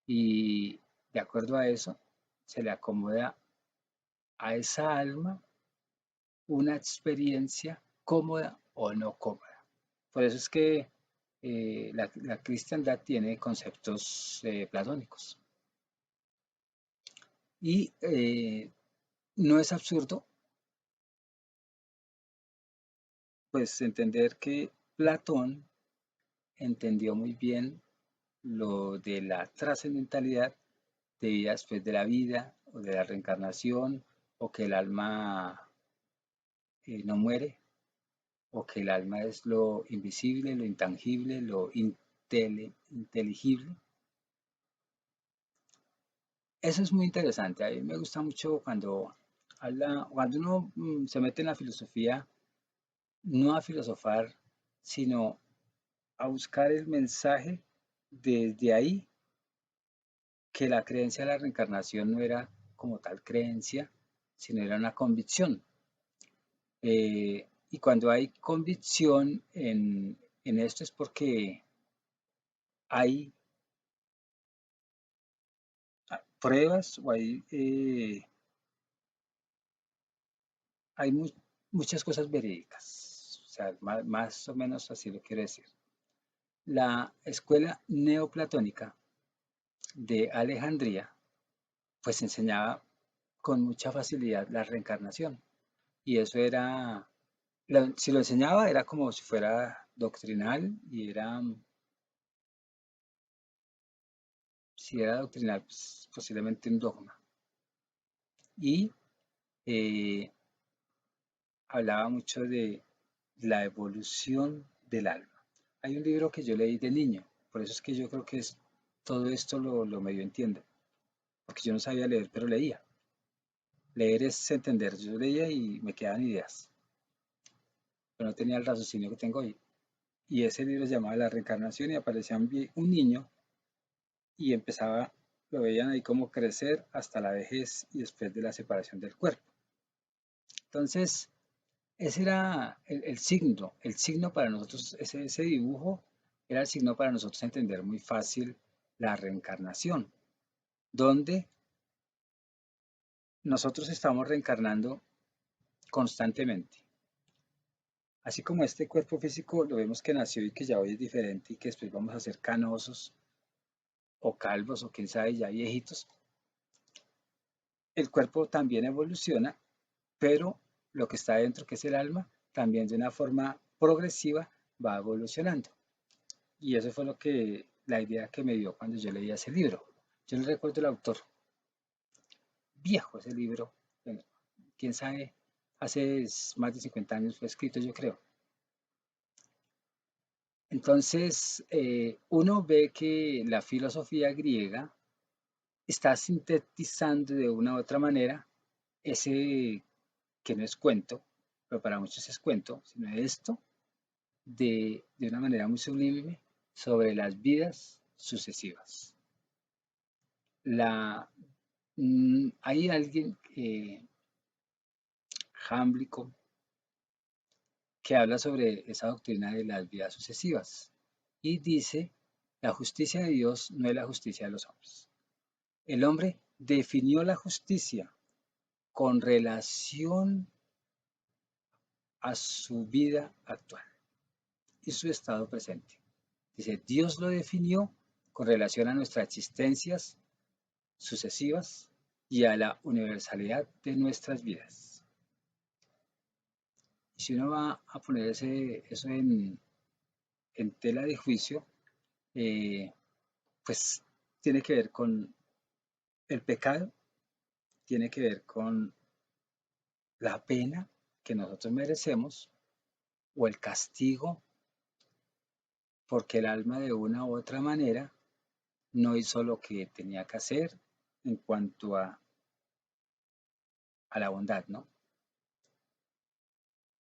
A: y de acuerdo a eso se le acomoda a esa alma una experiencia cómoda o no cómoda. Por eso es que la cristiandad tiene conceptos platónicos. Y no es absurdo, pues, entender que Platón entendió muy bien lo de la trascendentalidad de vida después de la vida o de la reencarnación o que el alma no muere o que el alma es lo invisible, lo intangible, lo inteligible. Eso es muy interesante. A mí me gusta mucho cuando uno se mete en la filosofía, no a filosofar, sino a buscar el mensaje desde ahí, que la creencia de la reencarnación no era como tal creencia, sino era una convicción. Y cuando hay convicción en esto es porque hay pruebas o hay muchas cosas verídicas. O sea, más o menos así lo quiero decir. La escuela neoplatónica de Alejandría pues enseñaba con mucha facilidad la reencarnación. Y eso si lo enseñaba era como si fuera doctrinal y si era doctrinal, pues, posiblemente un dogma. Y eh, hablaba mucho de la evolución del alma. Hay un libro que yo leí de niño, por eso es que yo creo que todo esto lo medio entiendo, porque yo no sabía leer, pero leía. Leer es entender, yo leía y me quedaban ideas, pero no tenía el raciocinio que tengo hoy. Y ese libro se llamaba La reencarnación y aparecía un niño y lo veían ahí como crecer hasta la vejez y después de la separación del cuerpo. Entonces, ese era el signo para nosotros, ese dibujo era el signo para nosotros entender muy fácil la reencarnación, donde nosotros estamos reencarnando constantemente. Así como este cuerpo físico lo vemos que nació y que ya hoy es diferente y que después vamos a ser canosos o calvos o quién sabe ya viejitos, el cuerpo también evoluciona, pero lo que está dentro, que es el alma, también de una forma progresiva va evolucionando. Y eso fue la idea que me dio cuando yo leía ese libro. Yo no recuerdo el autor, viejo ese libro, bueno, quién sabe, hace más de 50 años fue escrito, yo creo. Entonces, uno ve que la filosofía griega está sintetizando de una u otra manera ese que no es cuento, pero para muchos es cuento, sino esto de una manera muy sublime sobre las vidas sucesivas. Hay alguien, Jámblico, que habla sobre esa doctrina de las vidas sucesivas. y dice, la justicia de Dios no es la justicia de los hombres. El hombre definió la justicia con relación a su vida actual y su estado presente. Dice, Dios lo definió con relación a nuestras existencias sucesivas y a la universalidad de nuestras vidas. Y si uno va a poner eso en tela de juicio, eh, pues tiene que ver con el pecado, tiene que ver con la pena que nosotros merecemos o el castigo porque el alma de una u otra manera no hizo lo que tenía que hacer en cuanto a la bondad, ¿no?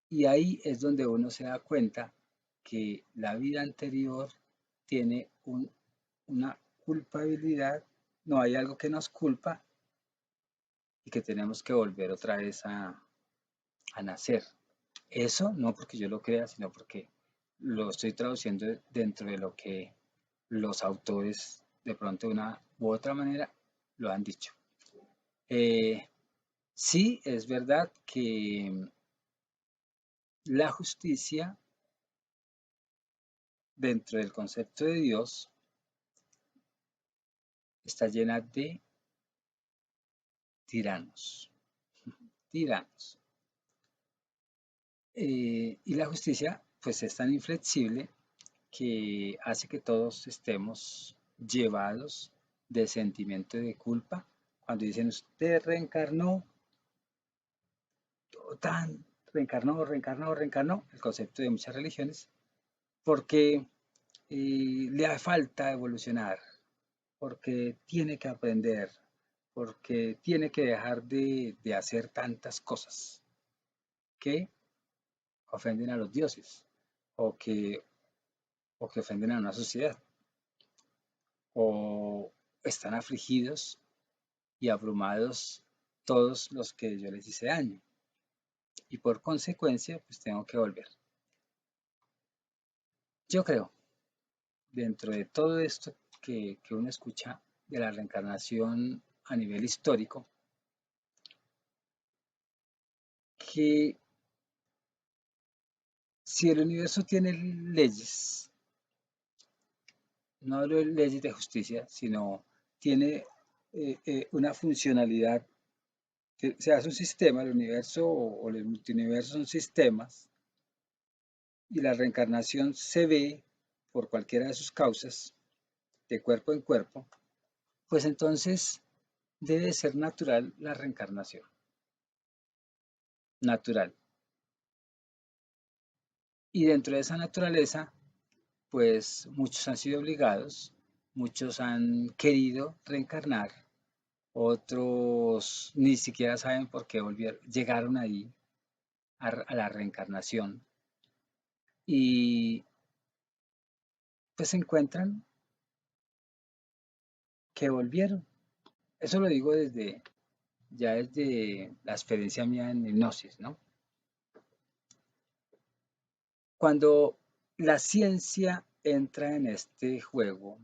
A: Y ahí es donde uno se da cuenta que la vida anterior tiene una culpabilidad, no hay algo que nos culpa y que tenemos que volver otra vez a nacer. Eso no porque yo lo crea, sino porque lo estoy traduciendo dentro de lo que los autores de pronto de una u otra manera lo han dicho. Eh, sí, es verdad que la justicia dentro del concepto de Dios está llena de tiranos, tiranos. Y la justicia pues es tan inflexible que hace que todos estemos llevados de sentimiento de culpa. Cuando dicen usted reencarnó, tan reencarnó, reencarnó, reencarnó, el concepto de muchas religiones, porque le hace falta evolucionar, porque tiene que aprender, porque tiene que dejar de hacer tantas cosas que ofenden a los dioses o que ofenden a una sociedad o están afligidos y abrumados todos los que yo les hice daño y por consecuencia pues tengo que volver. Yo creo, dentro de todo esto que uno escucha de la reencarnación a nivel histórico, que si el universo tiene leyes, no hablo de leyes de justicia, sino tiene una funcionalidad, que se hace un sistema, el universo o el multiuniverso son sistemas, y la reencarnación se ve por cualquiera de sus causas, de cuerpo en cuerpo, pues entonces debe ser natural la reencarnación, natural. Y dentro de esa naturaleza, pues muchos han sido obligados, muchos han querido reencarnar, otros ni siquiera saben por qué llegaron ahí a la reencarnación y pues se encuentran que volvieron. Eso lo digo desde la experiencia mía en hipnosis, ¿no? Cuando la ciencia entra en este juego,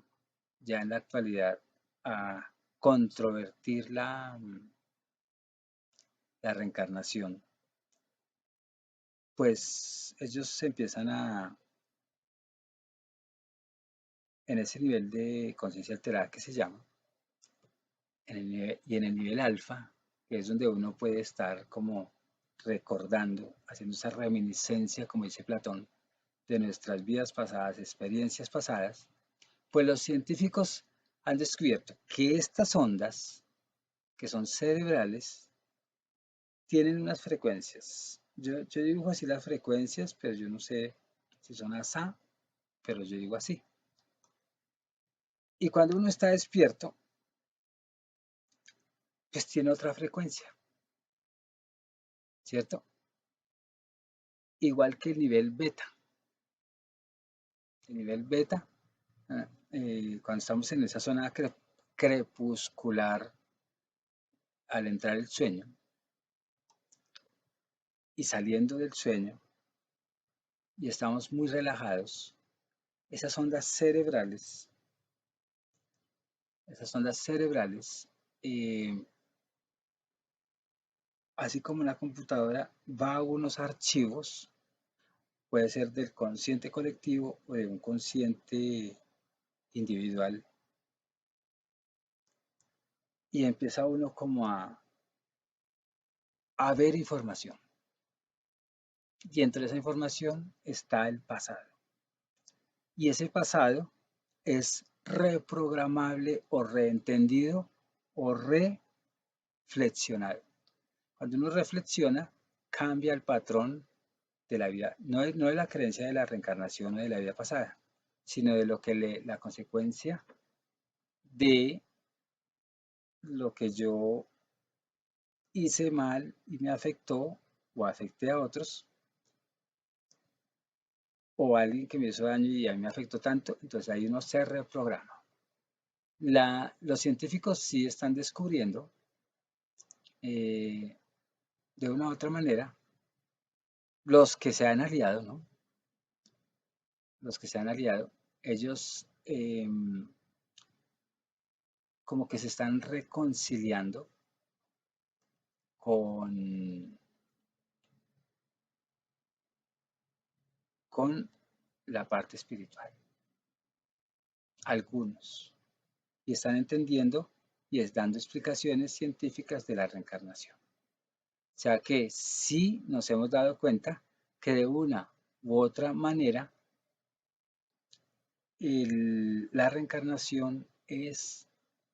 A: ya en la actualidad, a controvertir la reencarnación, pues ellos se empiezan en ese nivel de conciencia alterada que se llama, y en el nivel alfa, que es donde uno puede estar como recordando, haciendo esa reminiscencia, como dice Platón, de nuestras vidas pasadas, experiencias pasadas, pues los científicos han descubierto que estas ondas, que son cerebrales, tienen unas frecuencias. Yo dibujo así las frecuencias, pero yo no sé si son asá, pero yo digo así. Y cuando uno está despierto, pues tiene otra frecuencia, ¿cierto? Igual que el nivel beta. El nivel beta, cuando estamos en esa zona crepuscular al entrar el sueño y saliendo del sueño y estamos muy relajados, esas ondas cerebrales, esas ondas cerebrales, eh, así como la computadora va a unos archivos, puede ser del consciente colectivo o de un consciente individual, y empieza uno como a ver información. Y entre esa información está el pasado. Y ese pasado es reprogramable o reentendido o reflexionado. Cuando uno reflexiona, cambia el patrón de la vida. No es la creencia de la reencarnación o de la vida pasada, sino de lo que la consecuencia de lo que yo hice mal y me afectó o afecté a otros, o a alguien que me hizo daño y a mí me afectó tanto, entonces ahí uno se reprograma. Los científicos sí están descubriendo eh, de una u otra manera, los que se han aliado, ¿no? Los que se han aliado, ellos como que se están reconciliando con, con la parte espiritual, algunos, y están entendiendo y es dando explicaciones científicas de la reencarnación. O sea que sí nos hemos dado cuenta que de una u otra manera la reencarnación es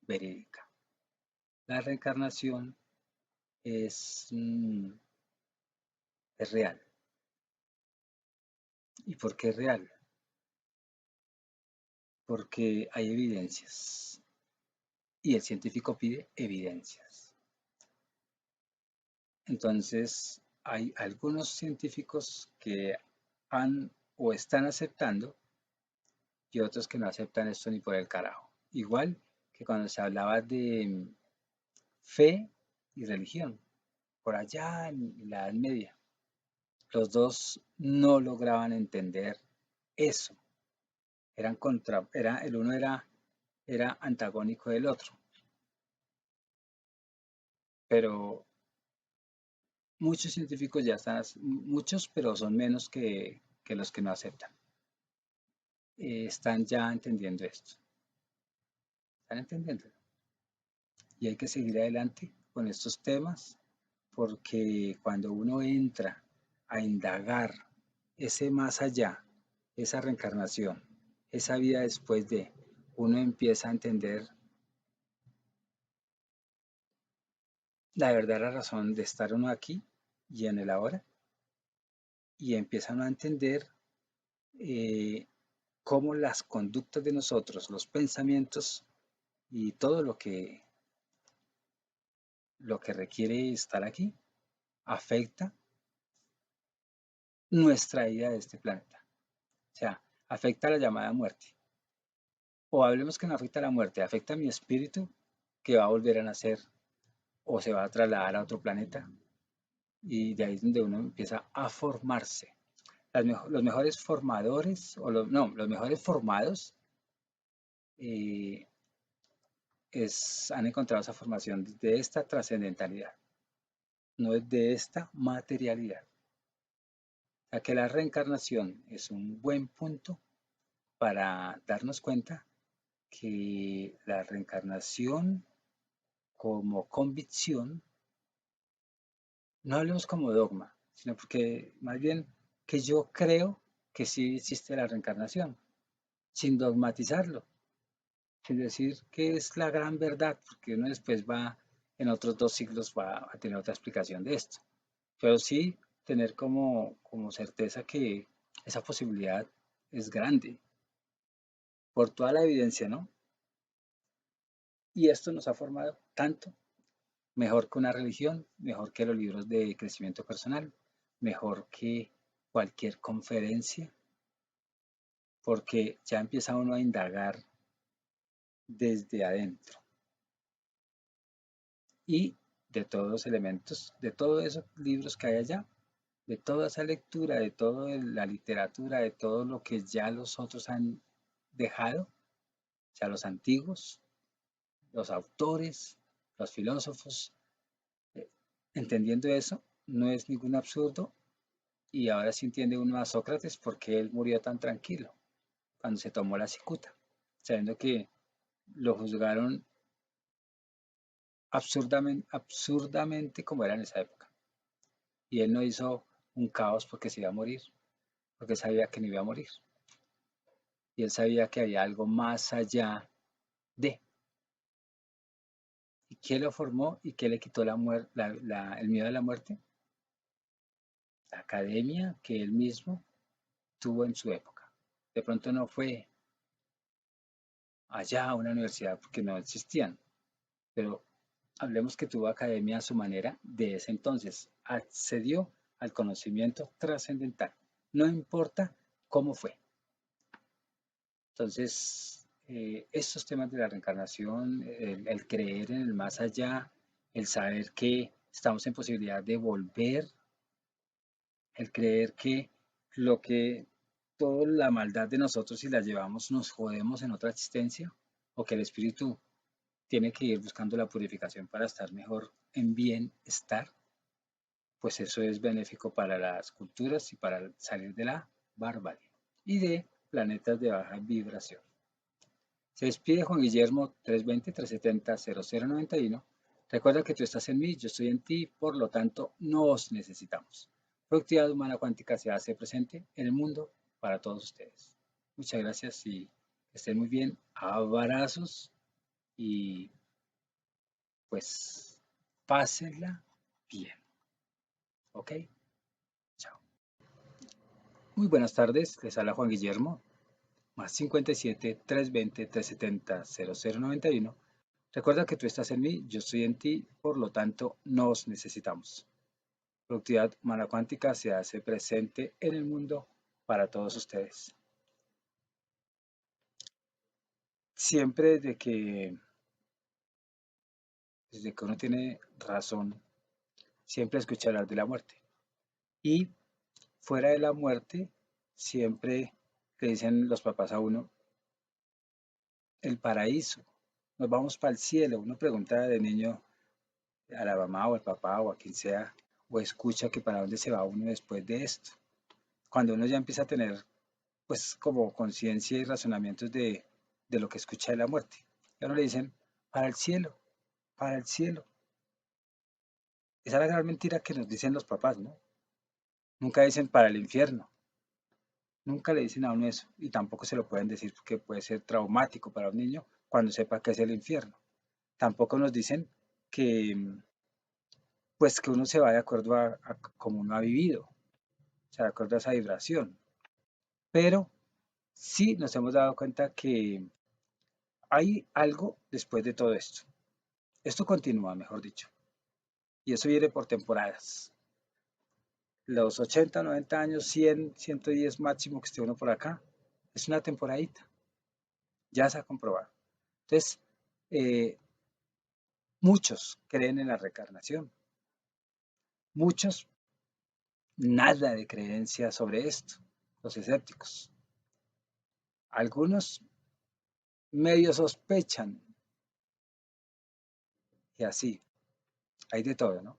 A: verídica. La reencarnación es real. ¿Y por qué es real? Porque hay evidencias y el científico pide evidencias. Entonces, hay algunos científicos que han o están aceptando y otros que no aceptan esto ni por el carajo. Igual que cuando se hablaba de fe y religión, por allá en la Edad Media, los dos no lograban entender eso. El uno era antagónico del otro. Pero muchos científicos ya están, muchos, pero son menos que los que no aceptan. Están ya entendiendo esto. Están entendiendo. Y hay que seguir adelante con estos temas porque cuando uno entra a indagar ese más allá, esa reencarnación, esa vida después de, uno empieza a entender la verdadera razón de estar uno aquí y en el ahora, y empieza uno a entender eh, cómo las conductas de nosotros, los pensamientos y todo lo que requiere estar aquí afecta nuestra vida de este planeta. O sea, afecta la llamada muerte. O hablemos que no afecta la muerte, afecta mi espíritu que va a volver a nacer o se va a trasladar a otro planeta. Y de ahí es donde uno empieza a formarse. Los mejores formadores, o no, los mejores formados eh, han encontrado esa formación de esta trascendentalidad, no es de esta materialidad. O sea que la reencarnación es un buen punto para darnos cuenta que la reencarnación como convicción, no hablemos como dogma, sino porque más bien que yo creo que sí existe la reencarnación, sin dogmatizarlo, sin decir que es la gran verdad, porque uno después va, en otros 2 siglos va a tener otra explicación de esto, pero sí tener como certeza que esa posibilidad es grande, por toda la evidencia, ¿no? Y esto nos ha formado tanto, mejor que una religión, mejor que los libros de crecimiento personal, mejor que cualquier conferencia, porque ya empieza uno a indagar desde adentro y de todos los elementos, de todos esos libros que hay allá, de toda esa lectura, de toda la literatura, de todo lo que ya los otros han dejado, o sea, los antiguos, los autores, los filósofos, eh, entendiendo eso, no es ningún absurdo y ahora sí entiende uno a Sócrates porque él murió tan tranquilo cuando se tomó la cicuta, sabiendo que lo juzgaron absurdamente como era en esa época. Y él no hizo un caos porque se iba a morir, porque sabía que no iba a morir. Y él sabía que había algo más allá de. ¿Y qué lo formó y qué le quitó el miedo a la muerte? La academia que él mismo tuvo en su época. De pronto no fue allá a una universidad porque no existían, pero hablemos que tuvo academia a su manera de ese entonces. Accedió al conocimiento trascendental. No importa cómo fue. Entonces, estos temas de la reencarnación, el creer en el más allá, el saber que estamos en posibilidad de volver, el creer que lo que toda la maldad de nosotros si la llevamos nos jodemos en otra existencia, o que el espíritu tiene que ir buscando la purificación para estar mejor en bienestar, pues eso es benéfico para las culturas y para salir de la barbarie y de planetas de baja vibración. Se despide Juan Guillermo 320-370-0091. Recuerda que tú estás en mí, yo estoy en ti, por lo tanto nos necesitamos. Productividad humana cuántica se hace presente en el mundo para todos ustedes. Muchas gracias y estén muy bien. Abrazos y pues pásenla bien. ¿Ok? Chao. Muy buenas tardes, les habla Juan Guillermo, más 57-320-370-0091. Recuerda que tú estás en mí, yo estoy en ti, por lo tanto nos necesitamos. Productividad humana cuántica se hace presente en el mundo para todos ustedes. Siempre desde que uno tiene razón, siempre escucha hablar de la muerte. Y fuera de la muerte, siempre le dicen los papás a uno, el paraíso, nos vamos para el cielo. Uno pregunta de niño a la mamá o al papá o a quien sea, o escucha que para dónde se va uno después de esto. Cuando uno ya empieza a tener, pues, como conciencia y razonamientos de lo que escucha de la muerte. Y a uno le dicen, para el cielo, para el cielo. Esa es la gran mentira que nos dicen los papás, ¿no? Nunca dicen para el infierno. Nunca le dicen a uno eso. Y tampoco se lo pueden decir porque puede ser traumático para un niño cuando sepa que es el infierno. Tampoco nos dicen que, pues, que uno se va de acuerdo a como uno ha vivido, o sea, de acuerdo a esa vibración. Pero sí nos hemos dado cuenta que hay algo después de todo esto. Esto continúa, mejor dicho. Y eso viene por temporadas. Los 80, 90 años, 100, 110 máximo que esté uno por acá, es una temporadita. Ya se ha comprobado. Entonces, eh, muchos creen en la reencarnación. Muchos nada de creencia sobre esto, los escépticos. Algunos medio sospechan y así, hay de todo, ¿no?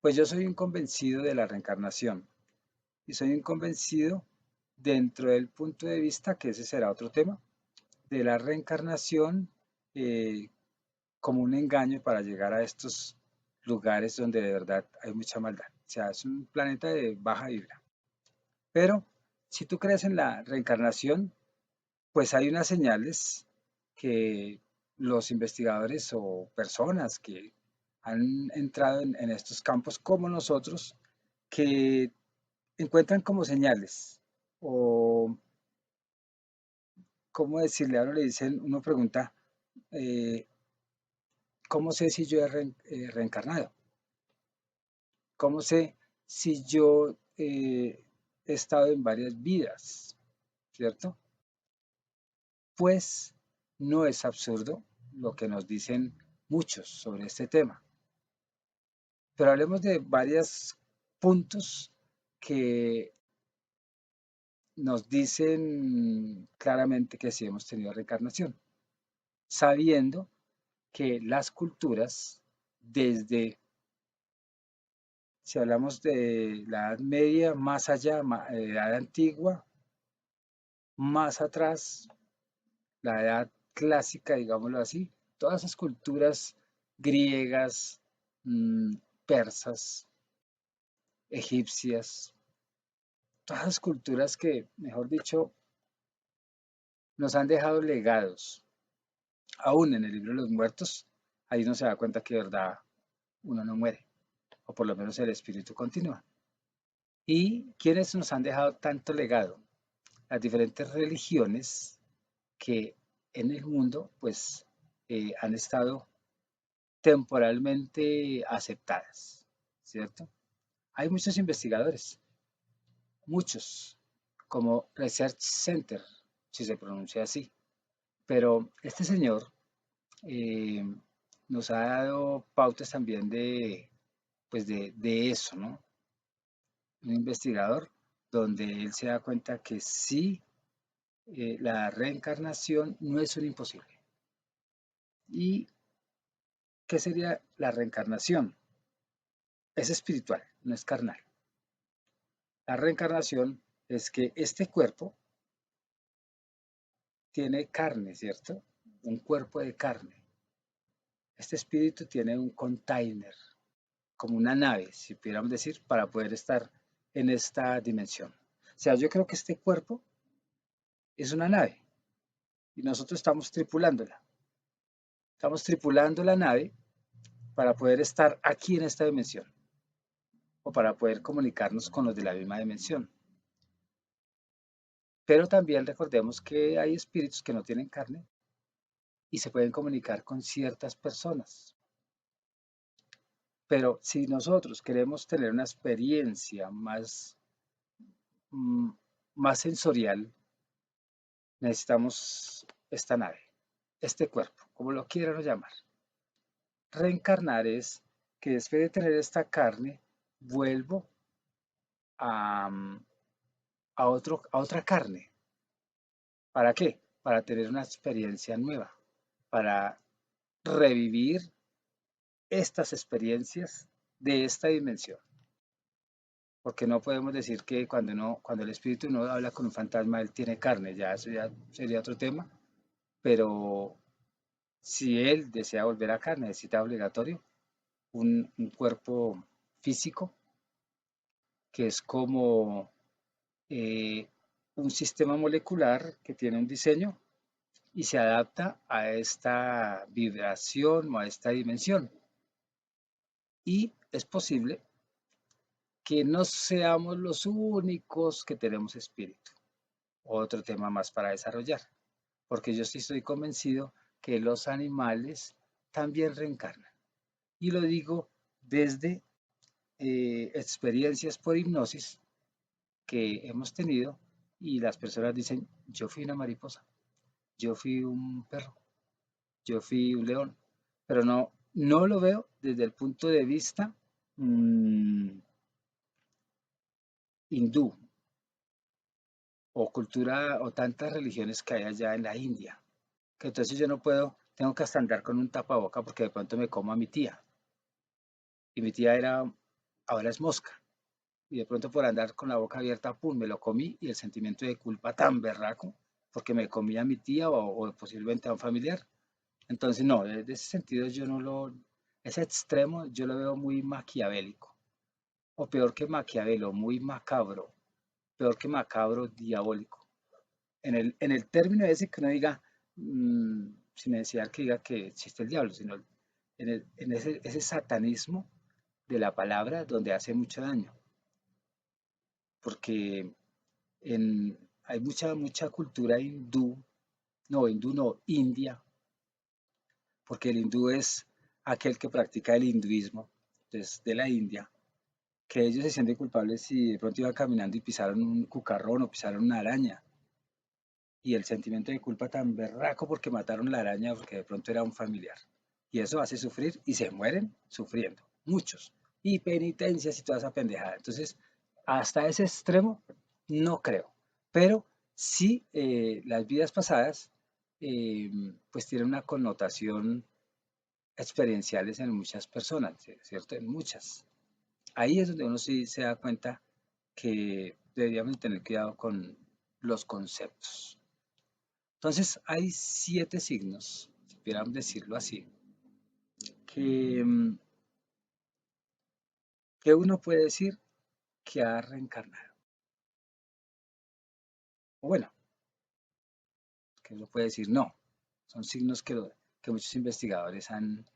A: Pues yo soy un convencido de la reencarnación y soy un convencido dentro del punto de vista, que ese será otro tema, de la reencarnación eh, como un engaño para llegar a estos lugares donde de verdad hay mucha maldad. O sea, es un planeta de baja vibra. Pero si tú crees en la reencarnación, pues hay unas señales que los investigadores o personas que han entrado en estos campos como nosotros, que encuentran como señales o, ¿cómo decirle? Ahora le dicen, uno pregunta, eh, ¿cómo sé si yo he reencarnado? ¿Cómo sé si yo he estado en varias vidas? ¿Cierto? Pues no es absurdo lo que nos dicen muchos sobre este tema. Pero hablemos de varios puntos que nos dicen claramente que sí hemos tenido reencarnación, sabiendo que las culturas, desde, si hablamos de la Edad Media, más allá, Edad Antigua, más atrás, la Edad Clásica, digámoslo así, todas esas culturas griegas, persas, egipcias, todas esas culturas que, mejor dicho, nos han dejado legados. Aún en el libro de los muertos, ahí uno se da cuenta que de verdad uno no muere, o por lo menos el espíritu continúa. ¿Y quiénes nos han dejado tanto legado? Las diferentes religiones que en el mundo pues han estado temporalmente aceptadas, ¿cierto? Hay muchos investigadores, muchos, como Research Center, si se pronuncia así, pero este señor eh, nos ha dado pautas también pues de eso, ¿no? Un investigador donde él se da cuenta que sí, la reencarnación no es un imposible. ¿Y qué sería la reencarnación? Es espiritual, no es carnal. La reencarnación es que este cuerpo tiene carne, ¿cierto? Un cuerpo de carne. Este espíritu tiene un container, como una nave, si pudiéramos decir, para poder estar en esta dimensión. O sea, yo creo que este cuerpo es una nave y nosotros estamos tripulándola. Estamos tripulando la nave para poder estar aquí en esta dimensión o para poder comunicarnos con los de la misma dimensión. Pero también recordemos que hay espíritus que no tienen carne y se pueden comunicar con ciertas personas. Pero si nosotros queremos tener una experiencia mm, más sensorial, necesitamos esta nave, este cuerpo, como lo quieran llamar. Reencarnar es que después de tener esta carne, vuelvo a, a otra carne. ¿Para qué? Para tener una experiencia nueva, para revivir estas experiencias de esta dimensión. Porque no podemos decir que cuando el espíritu no habla con un fantasma, él tiene carne, ya eso ya sería otro tema, pero si él desea volver acá, necesita obligatorio un cuerpo físico, que es como eh, un sistema molecular que tiene un diseño y se adapta a esta vibración o a esta dimensión. Y es posible que no seamos los únicos que tenemos espíritu. Otro tema más para desarrollar, porque yo sí estoy convencido que los animales también reencarnan. Y lo digo desde experiencias por hipnosis que hemos tenido y las personas dicen, yo fui una mariposa, yo fui un perro, yo fui un león, pero no lo veo desde el punto de vista mmm, hindú o cultura o tantas religiones que hay allá en la India, que entonces yo no puedo, tengo que hasta andar con un tapaboca porque de pronto me como a mi tía y mi tía ahora es mosca y de pronto por andar con la boca abierta, pum, me lo comí y el sentimiento de culpa tan berraco porque me comí a mi tía o posiblemente a un familiar. Entonces, no, de ese sentido yo no lo, ese extremo yo lo veo muy maquiavélico, o peor que maquiavelo, muy macabro, peor que macabro, diabólico. En el término ese que uno diga, sin necesidad que diga que existe el diablo, sino en ese satanismo de la palabra donde hace mucho daño, porque hay mucha cultura hindú, no, India, porque el hindú es aquel que practica el hinduismo, entonces de la India, que ellos se sienten culpables si de pronto iban caminando y pisaron un cucarrón o pisaron una araña. Y el sentimiento de culpa tan berraco porque mataron la araña porque de pronto era un familiar. Y eso hace sufrir y se mueren sufriendo, muchos. Y penitencias y toda esa pendejada. Entonces, hasta ese extremo, no creo. Pero sí, las vidas pasadas pues tienen una connotación experienciales en muchas personas, ¿cierto? En muchas. Ahí es donde uno sí se da cuenta que deberíamos tener cuidado con los conceptos. Entonces, hay 7 signos, si pudiéramos decirlo así, que, que uno puede decir que ha reencarnado. O bueno, que uno puede decir no. Son signos que muchos investigadores han,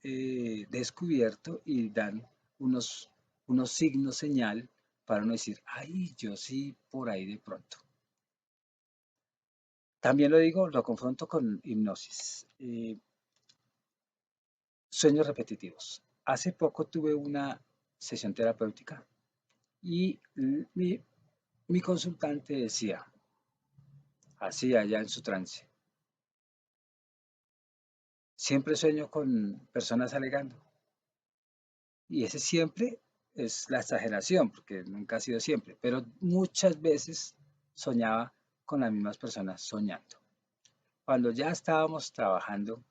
A: descubierto y dan unos signos señal para uno decir, ay, yo sí, por ahí de pronto. También lo digo, lo confronto con hipnosis. Sueños repetitivos. Hace poco tuve una sesión terapéutica y mi consultante decía, así allá en su trance, siempre sueño con personas alegando. Y ese siempre es la exageración, porque nunca ha sido siempre, pero muchas veces soñaba con las mismas personas soñando. Cuando ya estábamos trabajando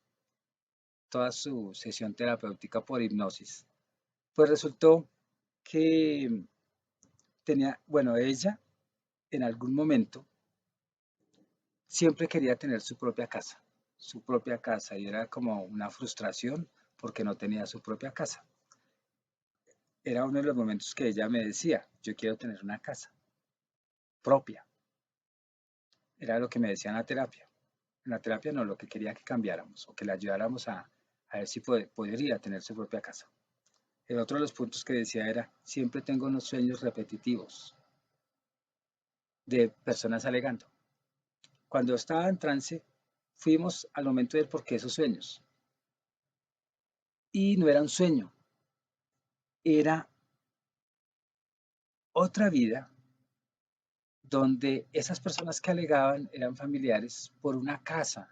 A: toda su sesión terapéutica por hipnosis, pues resultó que tenía, bueno, ella en algún momento siempre quería tener su propia casa, y era como una frustración porque no tenía su propia casa. Era uno de los momentos que ella me decía, yo quiero tener una casa propia. Era lo que me decía en la terapia. En la terapia no, lo que quería que cambiáramos o que le ayudáramos a ver si podría tener su propia casa. El otro de los puntos que decía era, siempre tengo unos sueños repetitivos de personas alegando. Cuando estaba en trance, fuimos al momento del por qué esos sueños. Y no era un sueño, era otra vida donde esas personas que alegaban eran familiares por una casa.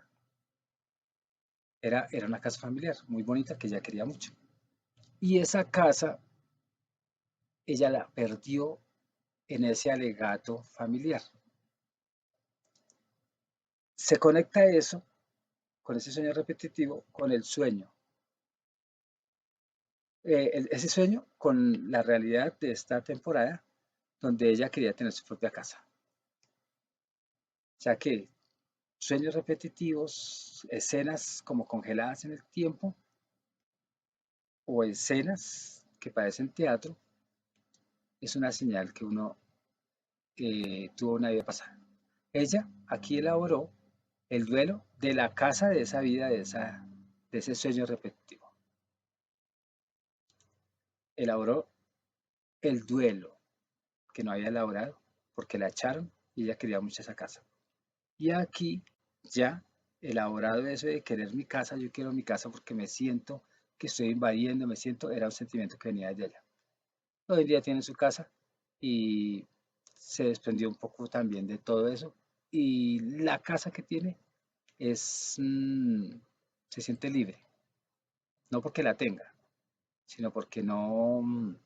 A: Era una casa familiar muy bonita que ella quería mucho. Y esa casa, ella la perdió en ese alegato familiar. Se conecta eso, con ese sueño repetitivo, con el sueño. Ese sueño con la realidad de esta temporada, donde ella quería tener su propia casa. O sea que sueños repetitivos, escenas como congeladas en el tiempo, o escenas que parecen teatro, es una señal que uno tuvo una vida pasada. Ella aquí elaboró el duelo de la casa de esa vida, de ese sueño repetitivo. Elaboró el duelo que no había elaborado porque la echaron y ella quería mucho esa casa. Y aquí ya elaborado eso de querer mi casa, yo quiero mi casa porque me siento que estoy invadiendo, me siento, era un sentimiento que venía de ella. Hoy en día tiene su casa y se desprendió un poco también de todo eso. Y la casa que tiene es, se siente libre, no porque la tenga, sino porque no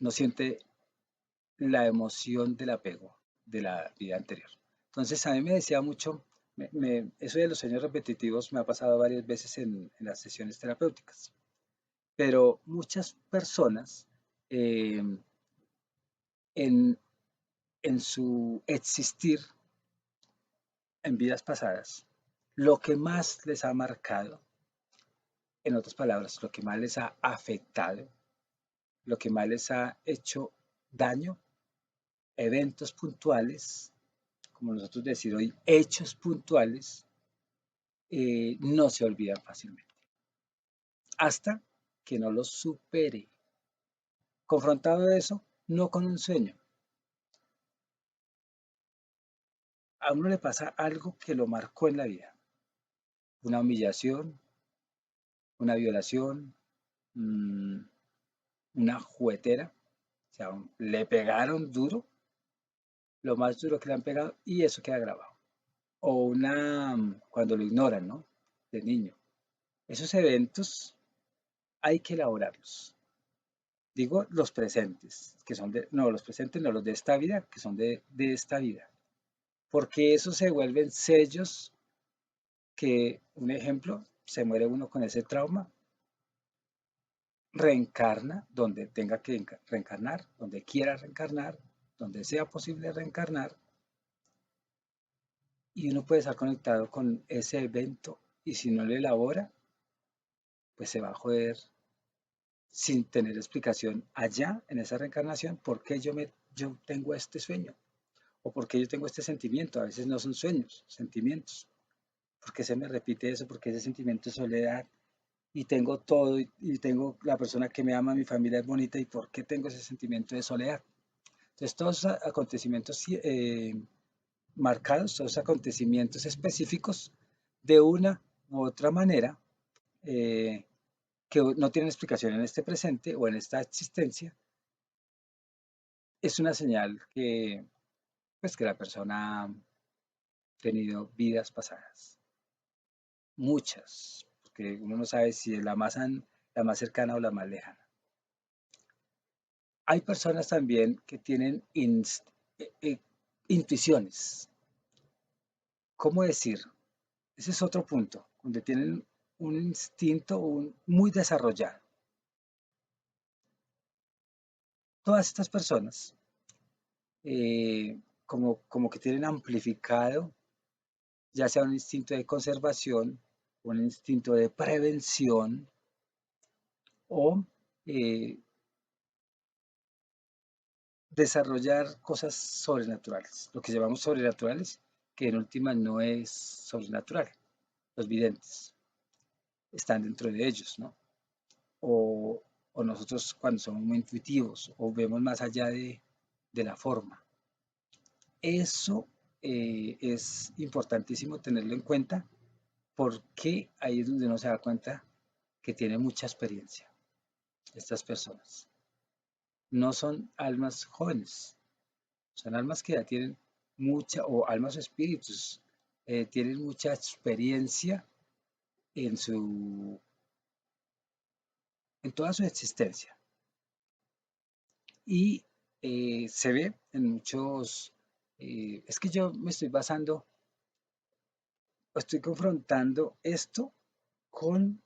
A: siente la emoción del apego de la vida anterior. Entonces a mí me decía mucho, eso de los sueños repetitivos me ha pasado varias veces en las sesiones terapéuticas, pero muchas personas eh, en, en su existir en vidas pasadas, lo que más les ha marcado, en otras palabras, lo que más les ha afectado, lo que más les ha hecho daño, eventos puntuales, como nosotros decir hoy, hechos puntuales, no se olvidan fácilmente, hasta que no los supere. Confrontado de eso, no con un sueño. A uno le pasa algo que lo marcó en la vida, una humillación, una violación, mmm, una juguetera, o sea, le pegaron duro, lo más duro que le han pegado, y eso queda grabado. O cuando lo ignoran, ¿no? De niño. Esos eventos hay que elaborarlos. Digo los presentes, que son de, no, los presentes no, los de esta vida, que son de esta vida. Porque esos se vuelven sellos que, un ejemplo, se muere uno con ese trauma, reencarna donde tenga que reencarnar, donde quiera reencarnar, donde sea posible reencarnar, y uno puede estar conectado con ese evento, y si no lo elabora, pues se va a joder sin tener explicación allá en esa reencarnación por qué yo tengo este sueño o por qué yo tengo este sentimiento. A veces no son sueños, sentimientos. ¿Por qué se me repite eso? Porque ese sentimiento de soledad y tengo todo y tengo la persona que me ama, mi familia es bonita y por qué tengo ese sentimiento de soledad. Entonces todos esos acontecimientos marcados, todos esos acontecimientos específicos de una u otra manera eh, que no tienen explicación en este presente o en esta existencia, es una señal que, pues, que la persona ha tenido vidas pasadas, muchas, porque uno no sabe si es la más cercana o la más lejana. Hay personas también que tienen intuiciones. ¿Cómo decir? Ese es otro punto, donde tienen un instinto muy desarrollado. Todas estas personas, como que tienen amplificado ya sea un instinto de conservación, un instinto de prevención o eh, desarrollar cosas sobrenaturales, lo que llamamos sobrenaturales, que en última no es sobrenatural. Los videntes están dentro de ellos, ¿no? O, o nosotros cuando somos muy intuitivos o vemos más allá de la forma. Eso es importantísimo tenerlo en cuenta porque ahí es donde uno se da cuenta que tiene mucha experiencia estas personas. No son almas jóvenes, son almas que ya tienen mucha, o almas o espíritus, tienen mucha experiencia en en toda su existencia. Y se ve en muchos, es que yo me estoy basando, estoy confrontando esto con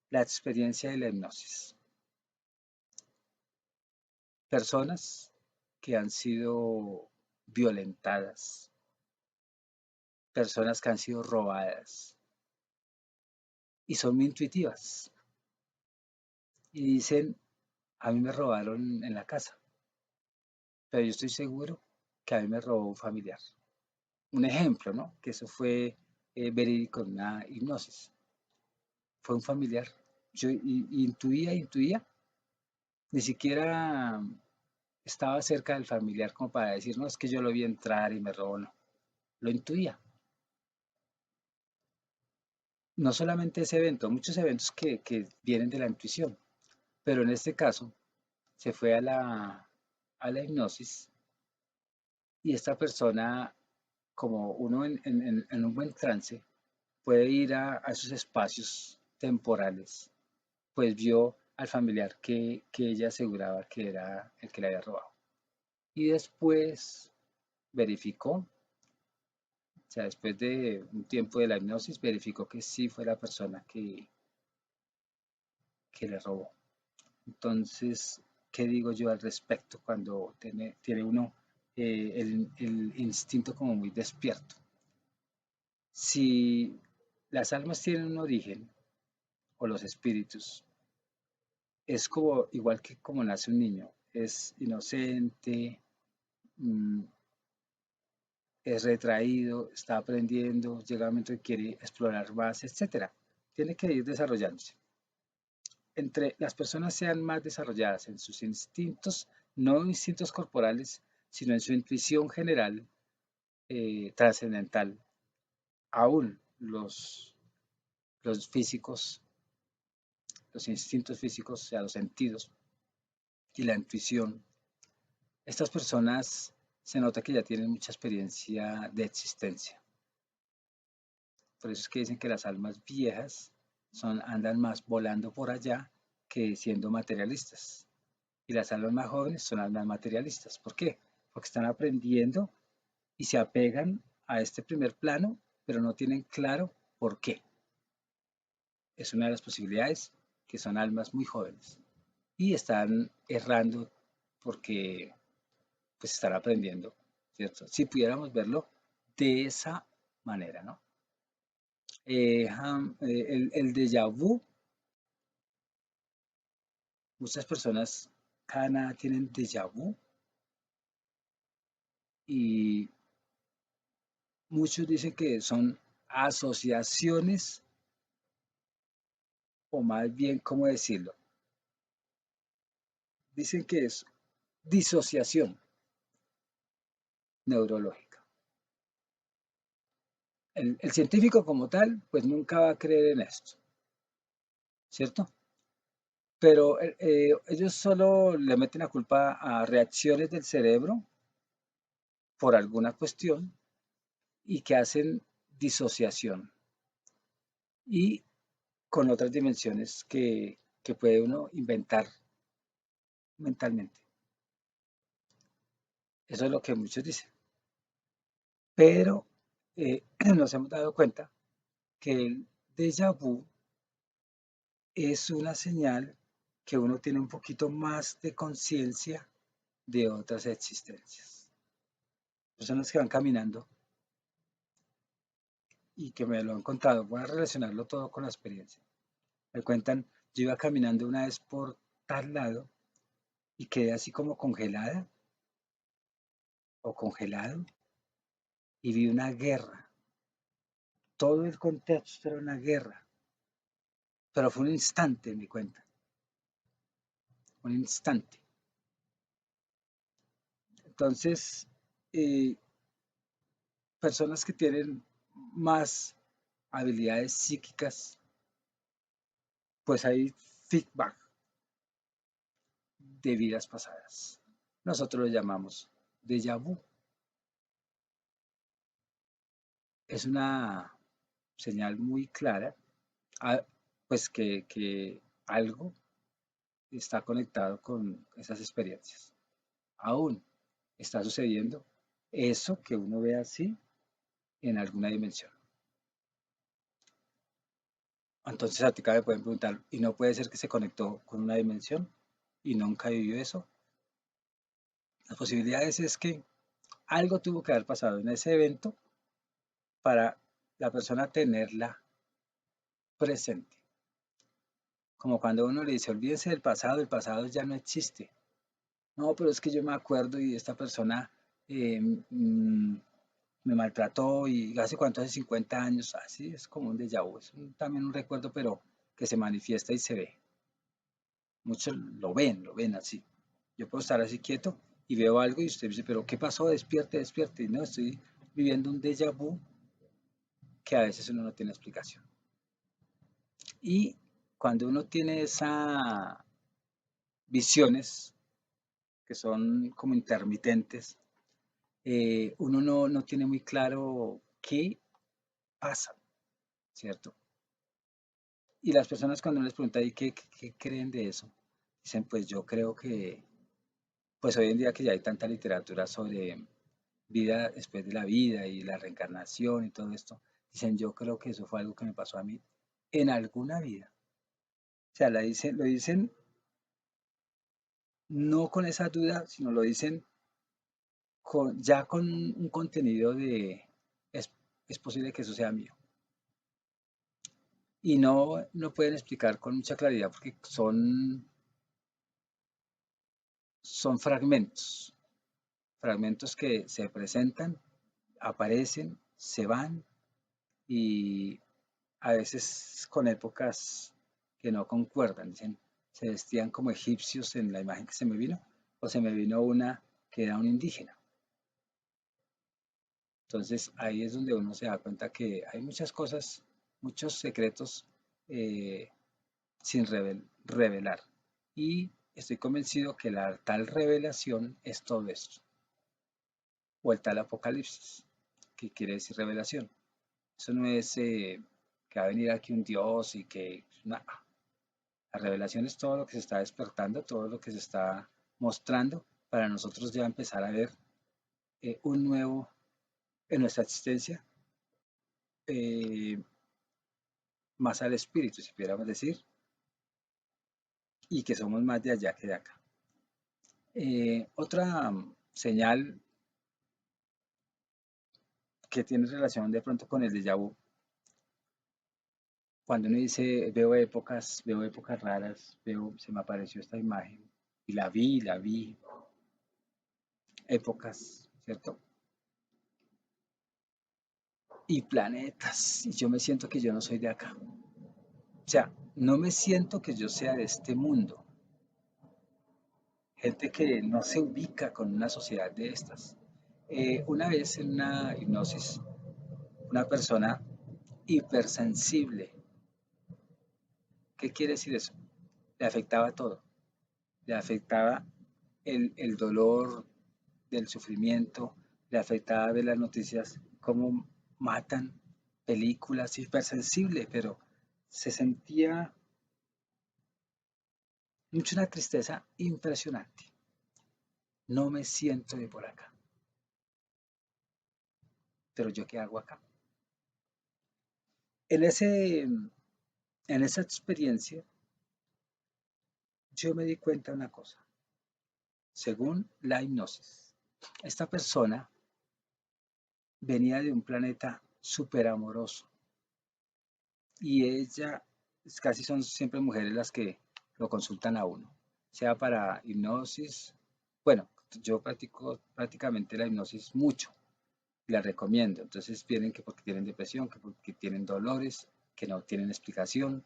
A: la experiencia de la hipnosis. Personas que han sido violentadas, personas que han sido robadas y son muy intuitivas y dicen, a mí me robaron en la casa, pero yo estoy seguro que a mí me robó un familiar. Un ejemplo, ¿no? Que eso fue verídico en una hipnosis. Fue un familiar. Yo intuía, ni siquiera estaba cerca del familiar como para decir, no, es que yo lo vi entrar y me robó, no. Lo intuía. No solamente ese evento, muchos eventos que vienen de la intuición, pero en este caso se fue a la hipnosis y esta persona, como uno en un buen trance, puede ir a esos espacios temporales, pues vio al familiar que ella aseguraba que era el que le había robado. Y después verificó, o sea, después de un tiempo de la hipnosis, verificó que sí fue la persona que le robó. Entonces, ¿qué digo yo al respecto cuando tiene uno el instinto como muy despierto? Si las almas tienen un origen, o los espíritus, es como igual que como nace un niño, es inocente, mm, es retraído, está aprendiendo, llega un momento que quiere explorar más, etcétera. Tiene que ir desarrollándose. Entre las personas sean más desarrolladas en sus instintos, no instintos corporales, sino en su intuición general, trascendental, aún los físicos, los instintos físicos, o sea, los sentidos y la intuición, estas personas se nota que ya tienen mucha experiencia de existencia. Por eso es que dicen que las almas viejas andan más volando por allá que siendo materialistas. Y las almas más jóvenes son almas materialistas. ¿Por qué? Porque están aprendiendo y se apegan a este primer plano, pero no tienen claro por qué. Es una de las posibilidades que son almas muy jóvenes y están errando porque pues están aprendiendo, ¿cierto? Si pudiéramos verlo de esa manera, ¿no? El déjà vu, muchas personas cada nada tienen déjà vu y muchos dicen que son asociaciones o más bien, ¿cómo decirlo? Dicen que es disociación neurológica. El científico como tal, pues nunca va a creer en esto, ¿cierto? Pero ellos solo le meten la culpa a reacciones del cerebro por alguna cuestión y que hacen disociación y con otras dimensiones que puede uno inventar mentalmente. Eso es lo que muchos dicen. Pero nos hemos dado cuenta que el déjà vu es una señal que uno tiene un poquito más de conciencia de otras existencias. Personas que van caminando y que me lo han contado, voy a relacionarlo todo con la experiencia. Me cuentan, yo iba caminando una vez por tal lado y quedé así como congelada o congelado y vi una guerra. Todo el contexto era una guerra, pero fue un instante, me cuentan, un instante. Entonces, eh, personas que tienen más habilidades psíquicas, pues hay feedback de vidas pasadas. Nosotros lo llamamos déjà vu. Es una señal muy clara, pues que algo está conectado con esas experiencias. Aún está sucediendo eso que uno ve así en alguna dimensión. Entonces a ti me pueden preguntar, ¿y no puede ser que se conectó con una dimensión y nunca vivió eso? Las posibilidades es que algo tuvo que haber pasado en ese evento para la persona tenerla presente. Como cuando uno le dice, olvídese del pasado, el pasado ya no existe. No, pero es que yo me acuerdo y esta persona eh, mm, me maltrató y hace cuánto, hace 50 años, así es como un déjà vu, es también un recuerdo, pero que se manifiesta y se ve. Muchos lo ven así. Yo puedo estar así quieto y veo algo y usted dice, pero ¿qué pasó? Despierte, despierte. Y no, estoy viviendo un déjà vu que a veces uno no tiene explicación. Y cuando uno tiene esas visiones que son como intermitentes, uno no tiene muy claro qué pasa, ¿cierto? Y las personas cuando uno les pregunta, ¿y qué creen de eso? Dicen, pues yo creo que, pues hoy en día que ya hay tanta literatura sobre vida después de la vida y la reencarnación y todo esto, dicen, yo creo que eso fue algo que me pasó a mí en alguna vida. O sea, lo dicen no con esa duda, sino lo dicen ya con un contenido de, es, es posible que eso sea mío. Y no pueden explicar con mucha claridad porque son fragmentos, fragmentos que se presentan, aparecen, se van y a veces con épocas que no concuerdan. Dicen, se vestían como egipcios en la imagen que se me vino, o se me vino una que era un indígena. Entonces ahí es donde uno se da cuenta que hay muchas cosas, muchos secretos eh, sin revelar. Y estoy convencido que la tal revelación es todo esto, o el tal apocalipsis, que quiere decir revelación. Eso no es que va a venir aquí un Dios y que... Nada. La revelación es todo lo que se está despertando, todo lo que se está mostrando para nosotros ya empezar a ver un nuevo en nuestra existencia, eh, más al espíritu, si pudiéramos decir, y que somos más de allá que de acá. Otra señal que tiene relación de pronto con el déjà vu, cuando uno dice veo épocas raras, se me apareció esta imagen y la vi, épocas, ¿cierto? Y planetas, y yo me siento que yo no soy de acá. O sea, no me siento que yo sea de este mundo. Gente que no se ubica con una sociedad de estas. Una vez en una hipnosis, una persona hipersensible, ¿qué quiere decir eso? Le afectaba todo, le afectaba el dolor del sufrimiento, le afectaba ver las noticias, cómo matan, películas, hipersensible, pero se sentía mucho una tristeza impresionante. No me siento de por acá, pero yo qué hago acá. En, ese, en esa experiencia, yo me di cuenta de una cosa, según la hipnosis. Esta persona venía de un planeta súper amoroso y ella, casi son siempre mujeres las que lo consultan a uno, sea para hipnosis. Bueno, yo practico prácticamente la hipnosis mucho, la recomiendo. Entonces vienen que porque tienen depresión, que porque tienen dolores, que no tienen explicación,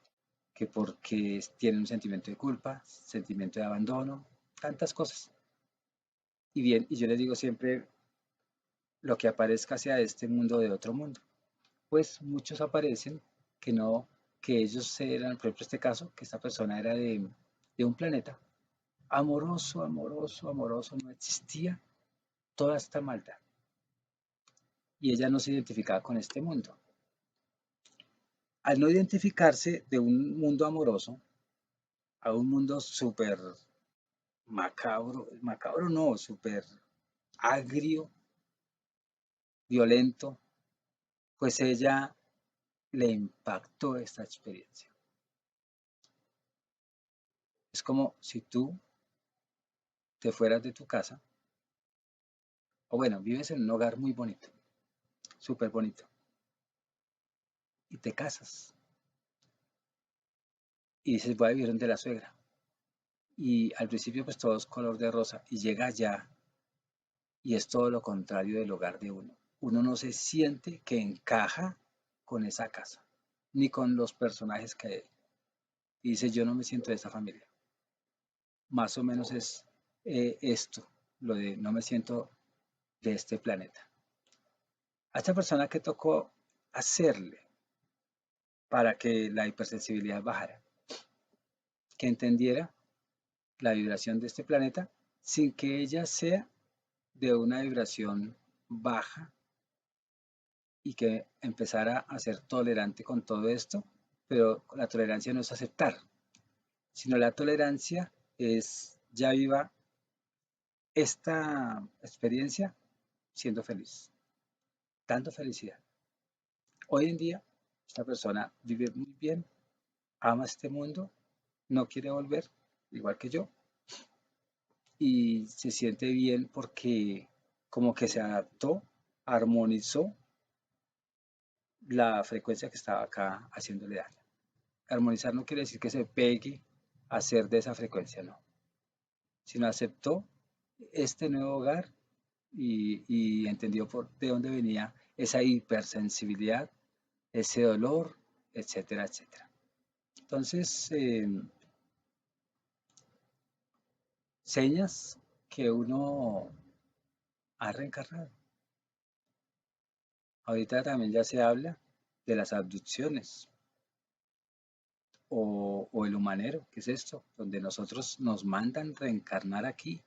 A: que porque tienen un sentimiento de culpa, sentimiento de abandono, tantas cosas. Y bien, y yo les digo siempre lo que aparezca sea de este mundo o de otro mundo. Pues muchos aparecen que no, que ellos eran, por ejemplo, este caso, que esta persona era de un planeta amoroso, amoroso, amoroso, no existía toda esta maldad. Y ella no se identificaba con este mundo. Al no identificarse de un mundo amoroso a un mundo súper macabro, macabro no, súper agrio, violento, pues ella le impactó esta experiencia. Es como si tú te fueras de tu casa, o bueno, vives en un hogar muy bonito, súper bonito, y te casas, y dices, voy a vivir donde la suegra. Y al principio pues todo es color de rosa, y llega allá, y es todo lo contrario del hogar de uno. Uno no se siente que encaja con esa casa, ni con los personajes que hay. Y dice, yo no me siento de esa familia. Más o menos es esto, lo de no me siento de este planeta. A esta persona que tocó hacerle para que la hipersensibilidad bajara, que entendiera la vibración de este planeta sin que ella sea de una vibración baja y que empezara a ser tolerante con todo esto, pero la tolerancia no es aceptar, sino la tolerancia es ya viva esta experiencia siendo feliz, dando felicidad. Hoy en día, esta persona vive muy bien, ama este mundo, no quiere volver, igual que yo, y se siente bien porque como que se adaptó, armonizó la frecuencia que estaba acá haciéndole daño. Armonizar no quiere decir que se pegue a ser de esa frecuencia, no, sino aceptó este nuevo hogar y entendió de dónde venía esa hipersensibilidad, ese dolor, etcétera, etcétera. Entonces, señas que uno ha reencarnado. Ahorita también ya se habla de las abducciones o el humanero, ¿qué es esto? Donde nosotros nos mandan reencarnar aquí.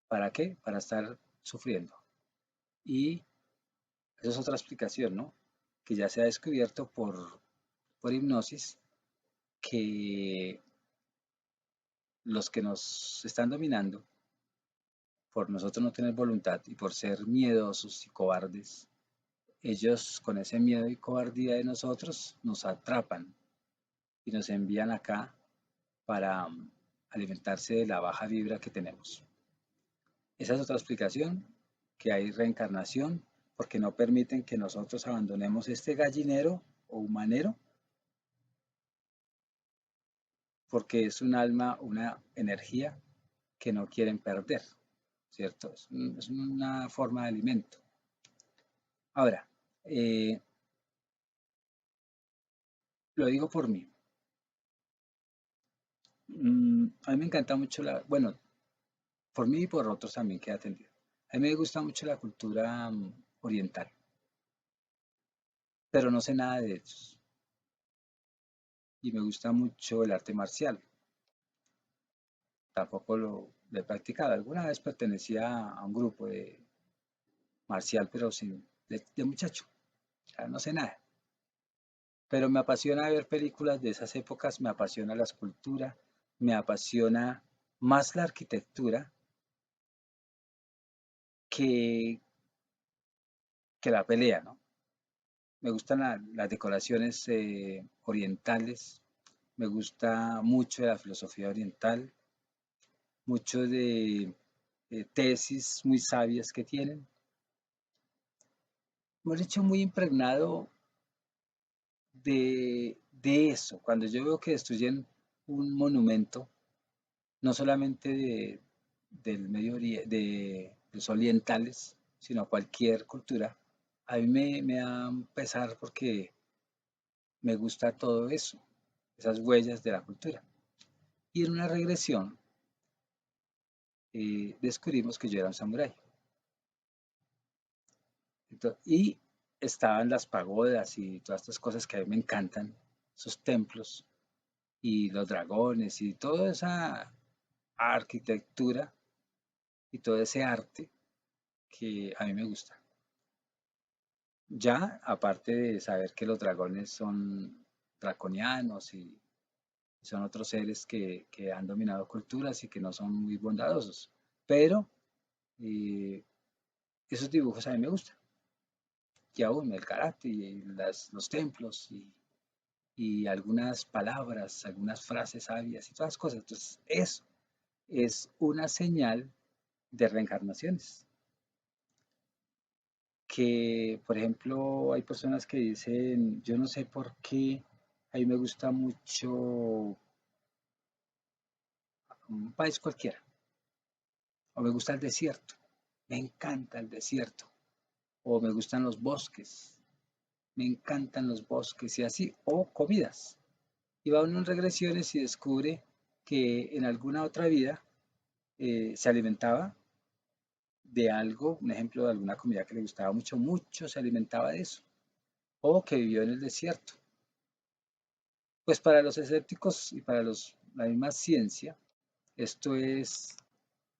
A: ¿Para qué? Para estar sufriendo. Y eso es otra explicación, ¿no? Que ya se ha descubierto por hipnosis que los que nos están dominando, por nosotros no tener voluntad y por ser miedosos y cobardes, ellos con ese miedo y cobardía de nosotros nos atrapan y nos envían acá para alimentarse de la baja vibra que tenemos. Esa es otra explicación, que hay reencarnación, porque no permiten que nosotros abandonemos este gallinero o humanero, porque es un alma, una energía que no quieren perder, ¿cierto? Es una forma de alimento. Ahora, eh, lo digo por mí. A mí me encanta mucho bueno, por mí y por otros también que he atendido. A mí me gusta mucho la cultura oriental, pero no sé nada de ellos. Y me gusta mucho el arte marcial. Tampoco lo he practicado. Alguna vez pertenecía a un grupo de marcial, pero de muchacho. O sea, no sé nada. Pero me apasiona ver películas de esas épocas, me apasiona la escultura, me apasiona más la arquitectura que, que la pelea, ¿no? Me gustan las decoraciones orientales, me gusta mucho la filosofía oriental, mucho de tesis muy sabias que tienen. Hemos hecho muy impregnado de eso. Cuando yo veo que destruyen un monumento, no solamente del Medio Oriente, de los orientales, sino cualquier cultura, a mí me da un pesar porque me gusta todo eso, esas huellas de la cultura. Y en una regresión descubrimos que yo era un samurái. Y estaban las pagodas y todas estas cosas que a mí me encantan, esos templos y los dragones y toda esa arquitectura y todo ese arte que a mí me gusta. Ya, aparte de saber que los dragones son draconianos y son otros seres que han dominado culturas y que no son muy bondadosos, pero eh, esos dibujos a mí me gustan. Y aún el carácter y los templos y algunas palabras, algunas frases sabias y todas las cosas. Entonces, eso es una señal de reencarnaciones. Que, por ejemplo, hay personas que dicen, yo no sé por qué, a mí me gusta mucho un país cualquiera, o me gusta el desierto, me encanta el desierto, o me gustan los bosques, me encantan los bosques y así, o comidas. Y va uno en regresiones y descubre que en alguna otra vida se alimentaba de algo, un ejemplo de alguna comida que le gustaba mucho, mucho se alimentaba de eso, o que vivió en el desierto. Pues para los escépticos y para la misma ciencia, esto es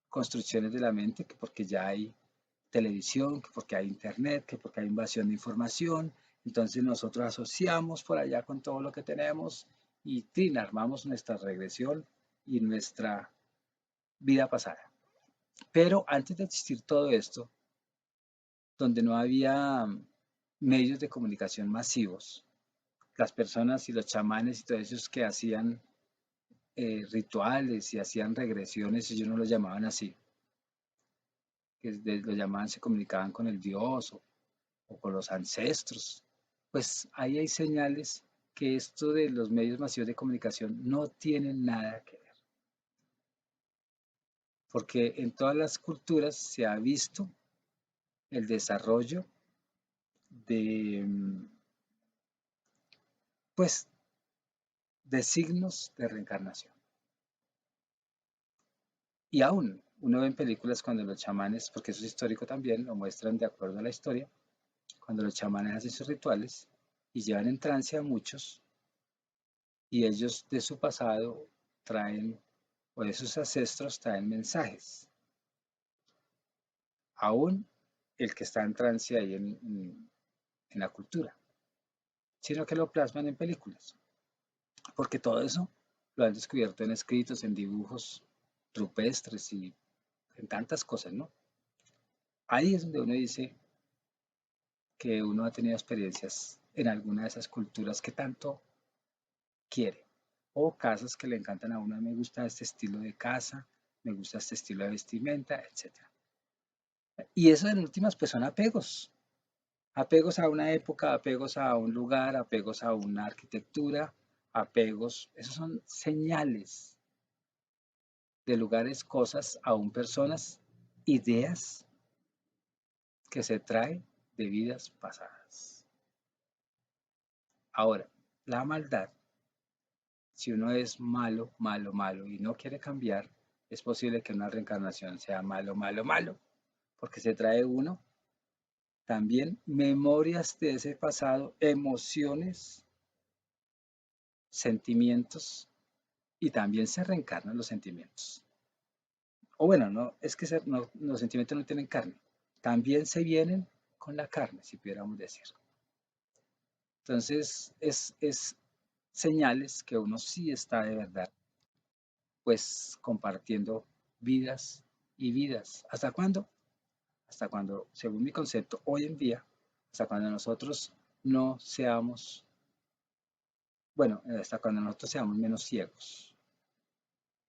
A: construcciones de la mente, que porque ya hay televisión, que porque hay internet, que porque hay invasión de información, entonces nosotros asociamos por allá con todo lo que tenemos y armamos nuestra regresión y nuestra vida pasada. Pero antes de existir todo esto, donde no había medios de comunicación masivos, las personas y los chamanes y todos esos que hacían rituales y hacían regresiones, ellos no lo llamaban así, que lo llamaban, se comunicaban con el dios o con los ancestros. Pues ahí hay señales que esto de los medios masivos de comunicación no tienen nada que ver, porque en todas las culturas se ha visto el desarrollo de, pues, de signos de reencarnación. Y aún uno ve en películas cuando los chamanes, porque eso es histórico también, lo muestran de acuerdo a la historia, cuando los chamanes hacen sus rituales y llevan en trance a muchos y ellos de su pasado traen, o de sus ancestros traen mensajes. Aún el que está en trance ahí en la cultura, sino que lo plasman en películas, porque todo eso lo han descubierto en escritos, en dibujos rupestres y en tantas cosas, ¿no? Ahí es donde uno dice que uno ha tenido experiencias en alguna de esas culturas que tanto quiere. O casas que le encantan a uno. Me gusta este estilo de casa, me gusta este estilo de vestimenta, etcétera. Y eso en últimas pues son apegos. Apegos a una época, apegos a un lugar, apegos a una arquitectura, apegos. Esos son señales de lugares, cosas, aún personas, ideas que se trae de vidas pasadas. Ahora, la maldad, si uno es malo, malo, malo y no quiere cambiar, es posible que una reencarnación sea malo, malo, malo, porque se trae uno también memorias de ese pasado, emociones, sentimientos, y también se reencarnan los sentimientos. O bueno, no, es que los sentimientos no tienen carne, también se vienen con la carne, si pudiéramos decir. Entonces, es señales que uno sí está de verdad, pues compartiendo vidas y vidas. ¿Hasta cuándo? Hasta cuando, según mi concepto, hoy en día, hasta cuando nosotros no seamos, bueno, hasta cuando nosotros seamos menos ciegos,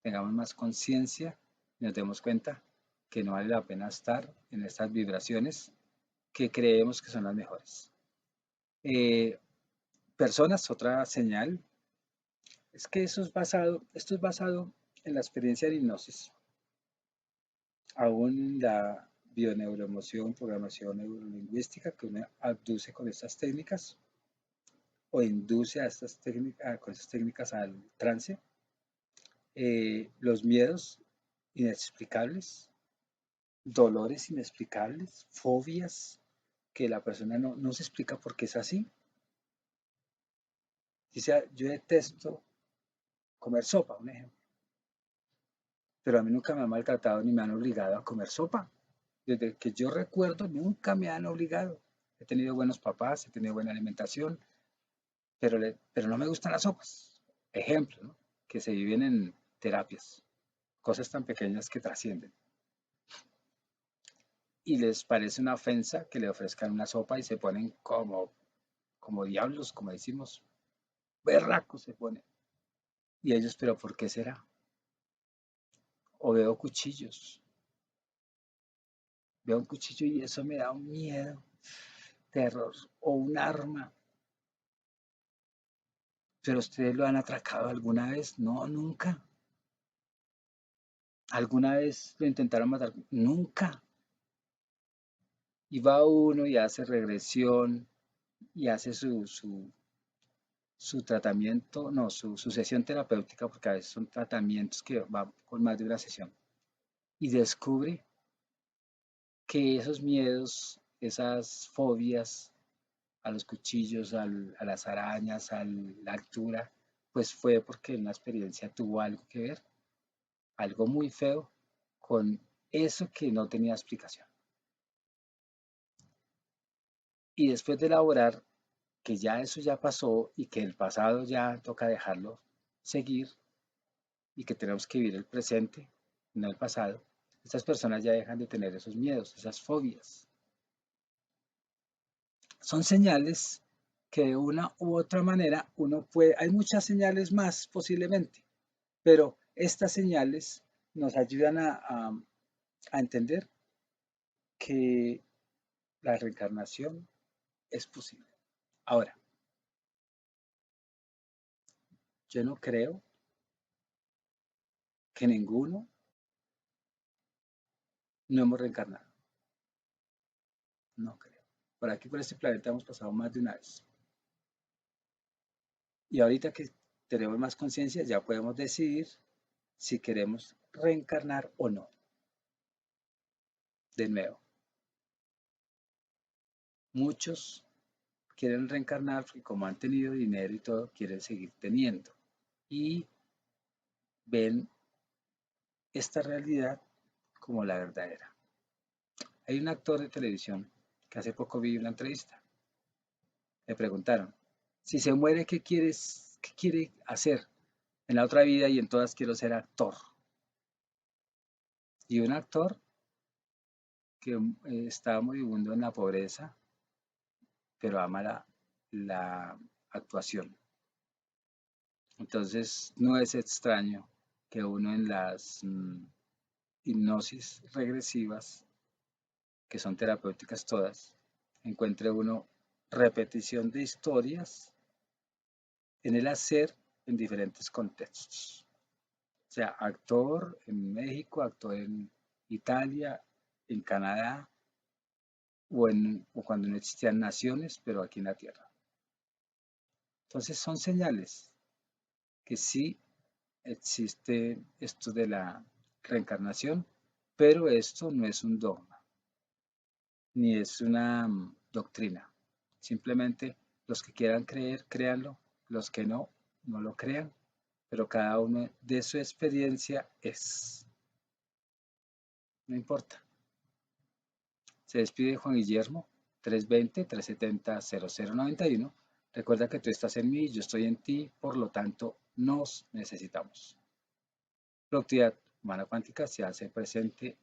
A: tengamos más conciencia y nos demos cuenta que no vale la pena estar en estas vibraciones que creemos que son las mejores. Eh, Personas, otra señal, es que esto es basado en la experiencia de hipnosis, aún la bioneuroemoción, programación neurolingüística que uno abduce con estas técnicas o induce a estas técnicas, con estas técnicas al trance, los miedos inexplicables, dolores inexplicables, fobias que la persona no se explica por qué es así. Dice, yo detesto comer sopa, un ejemplo, pero a mí nunca me han maltratado ni me han obligado a comer sopa. Desde que yo recuerdo, nunca me han obligado. He tenido buenos papás, he tenido buena alimentación, pero no me gustan las sopas. Ejemplo, ¿no? Que se viven en terapias, cosas tan pequeñas que trascienden. Y les parece una ofensa que le ofrezcan una sopa y se ponen como diablos, como decimos, berracos se ponen. Y ellos, pero ¿por qué será? O veo un cuchillo y eso me da un miedo, terror, o un arma. ¿Pero ustedes lo han atracado alguna vez? No, nunca. ¿Alguna vez lo intentaron matar? Nunca. Y va uno y hace regresión y hace su tratamiento, no, su sesión terapéutica, porque a veces son tratamientos que van con más de una sesión. Y descubre que esos miedos, esas fobias a los cuchillos, a las arañas, a la altura, pues fue porque en la experiencia tuvo algo que ver, algo muy feo con eso que no tenía explicación. Y después de elaborar que ya eso ya pasó y que el pasado ya toca dejarlo seguir y que tenemos que vivir el presente, no el pasado, estas personas ya dejan de tener esos miedos, esas fobias. Son señales que de una u otra manera uno puede, hay muchas señales más posiblemente, pero estas señales nos ayudan a entender que la reencarnación es posible. Ahora, yo no creo que ninguno no hemos reencarnado, no creo. Por aquí, por este planeta, hemos pasado más de una vez. Y ahorita que tenemos más conciencia, ya podemos decidir si queremos reencarnar o no. De nuevo, muchos quieren reencarnar porque como han tenido dinero y todo, quieren seguir teniendo. Y ven esta realidad como la verdadera. Hay un actor de televisión que hace poco vi una entrevista. Le preguntaron, si se muere, ¿qué quiere hacer? En la otra vida y en todas quiero ser actor. Y un actor que está moribundo en la pobreza, pero ama la actuación. Entonces, no es extraño que uno en las hipnosis regresivas, que son terapéuticas todas, encuentre uno repetición de historias en el hacer en diferentes contextos. O sea, actor en México, actor en Italia, en Canadá, o cuando no existían naciones, pero aquí en la Tierra. Entonces son señales que sí existe esto de la reencarnación, pero esto no es un dogma, ni es una doctrina. Simplemente los que quieran creer, créanlo, los que no, no lo crean, pero cada uno de su experiencia es. No importa. Se despide Juan Guillermo, 320-370-0091. Recuerda que tú estás en mí, yo estoy en ti, por lo tanto, nos necesitamos. Productividad humana cuántica se hace presente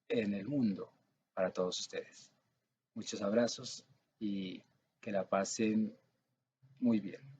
A: en el mundo para todos ustedes. Muchos abrazos y que la pasen muy bien.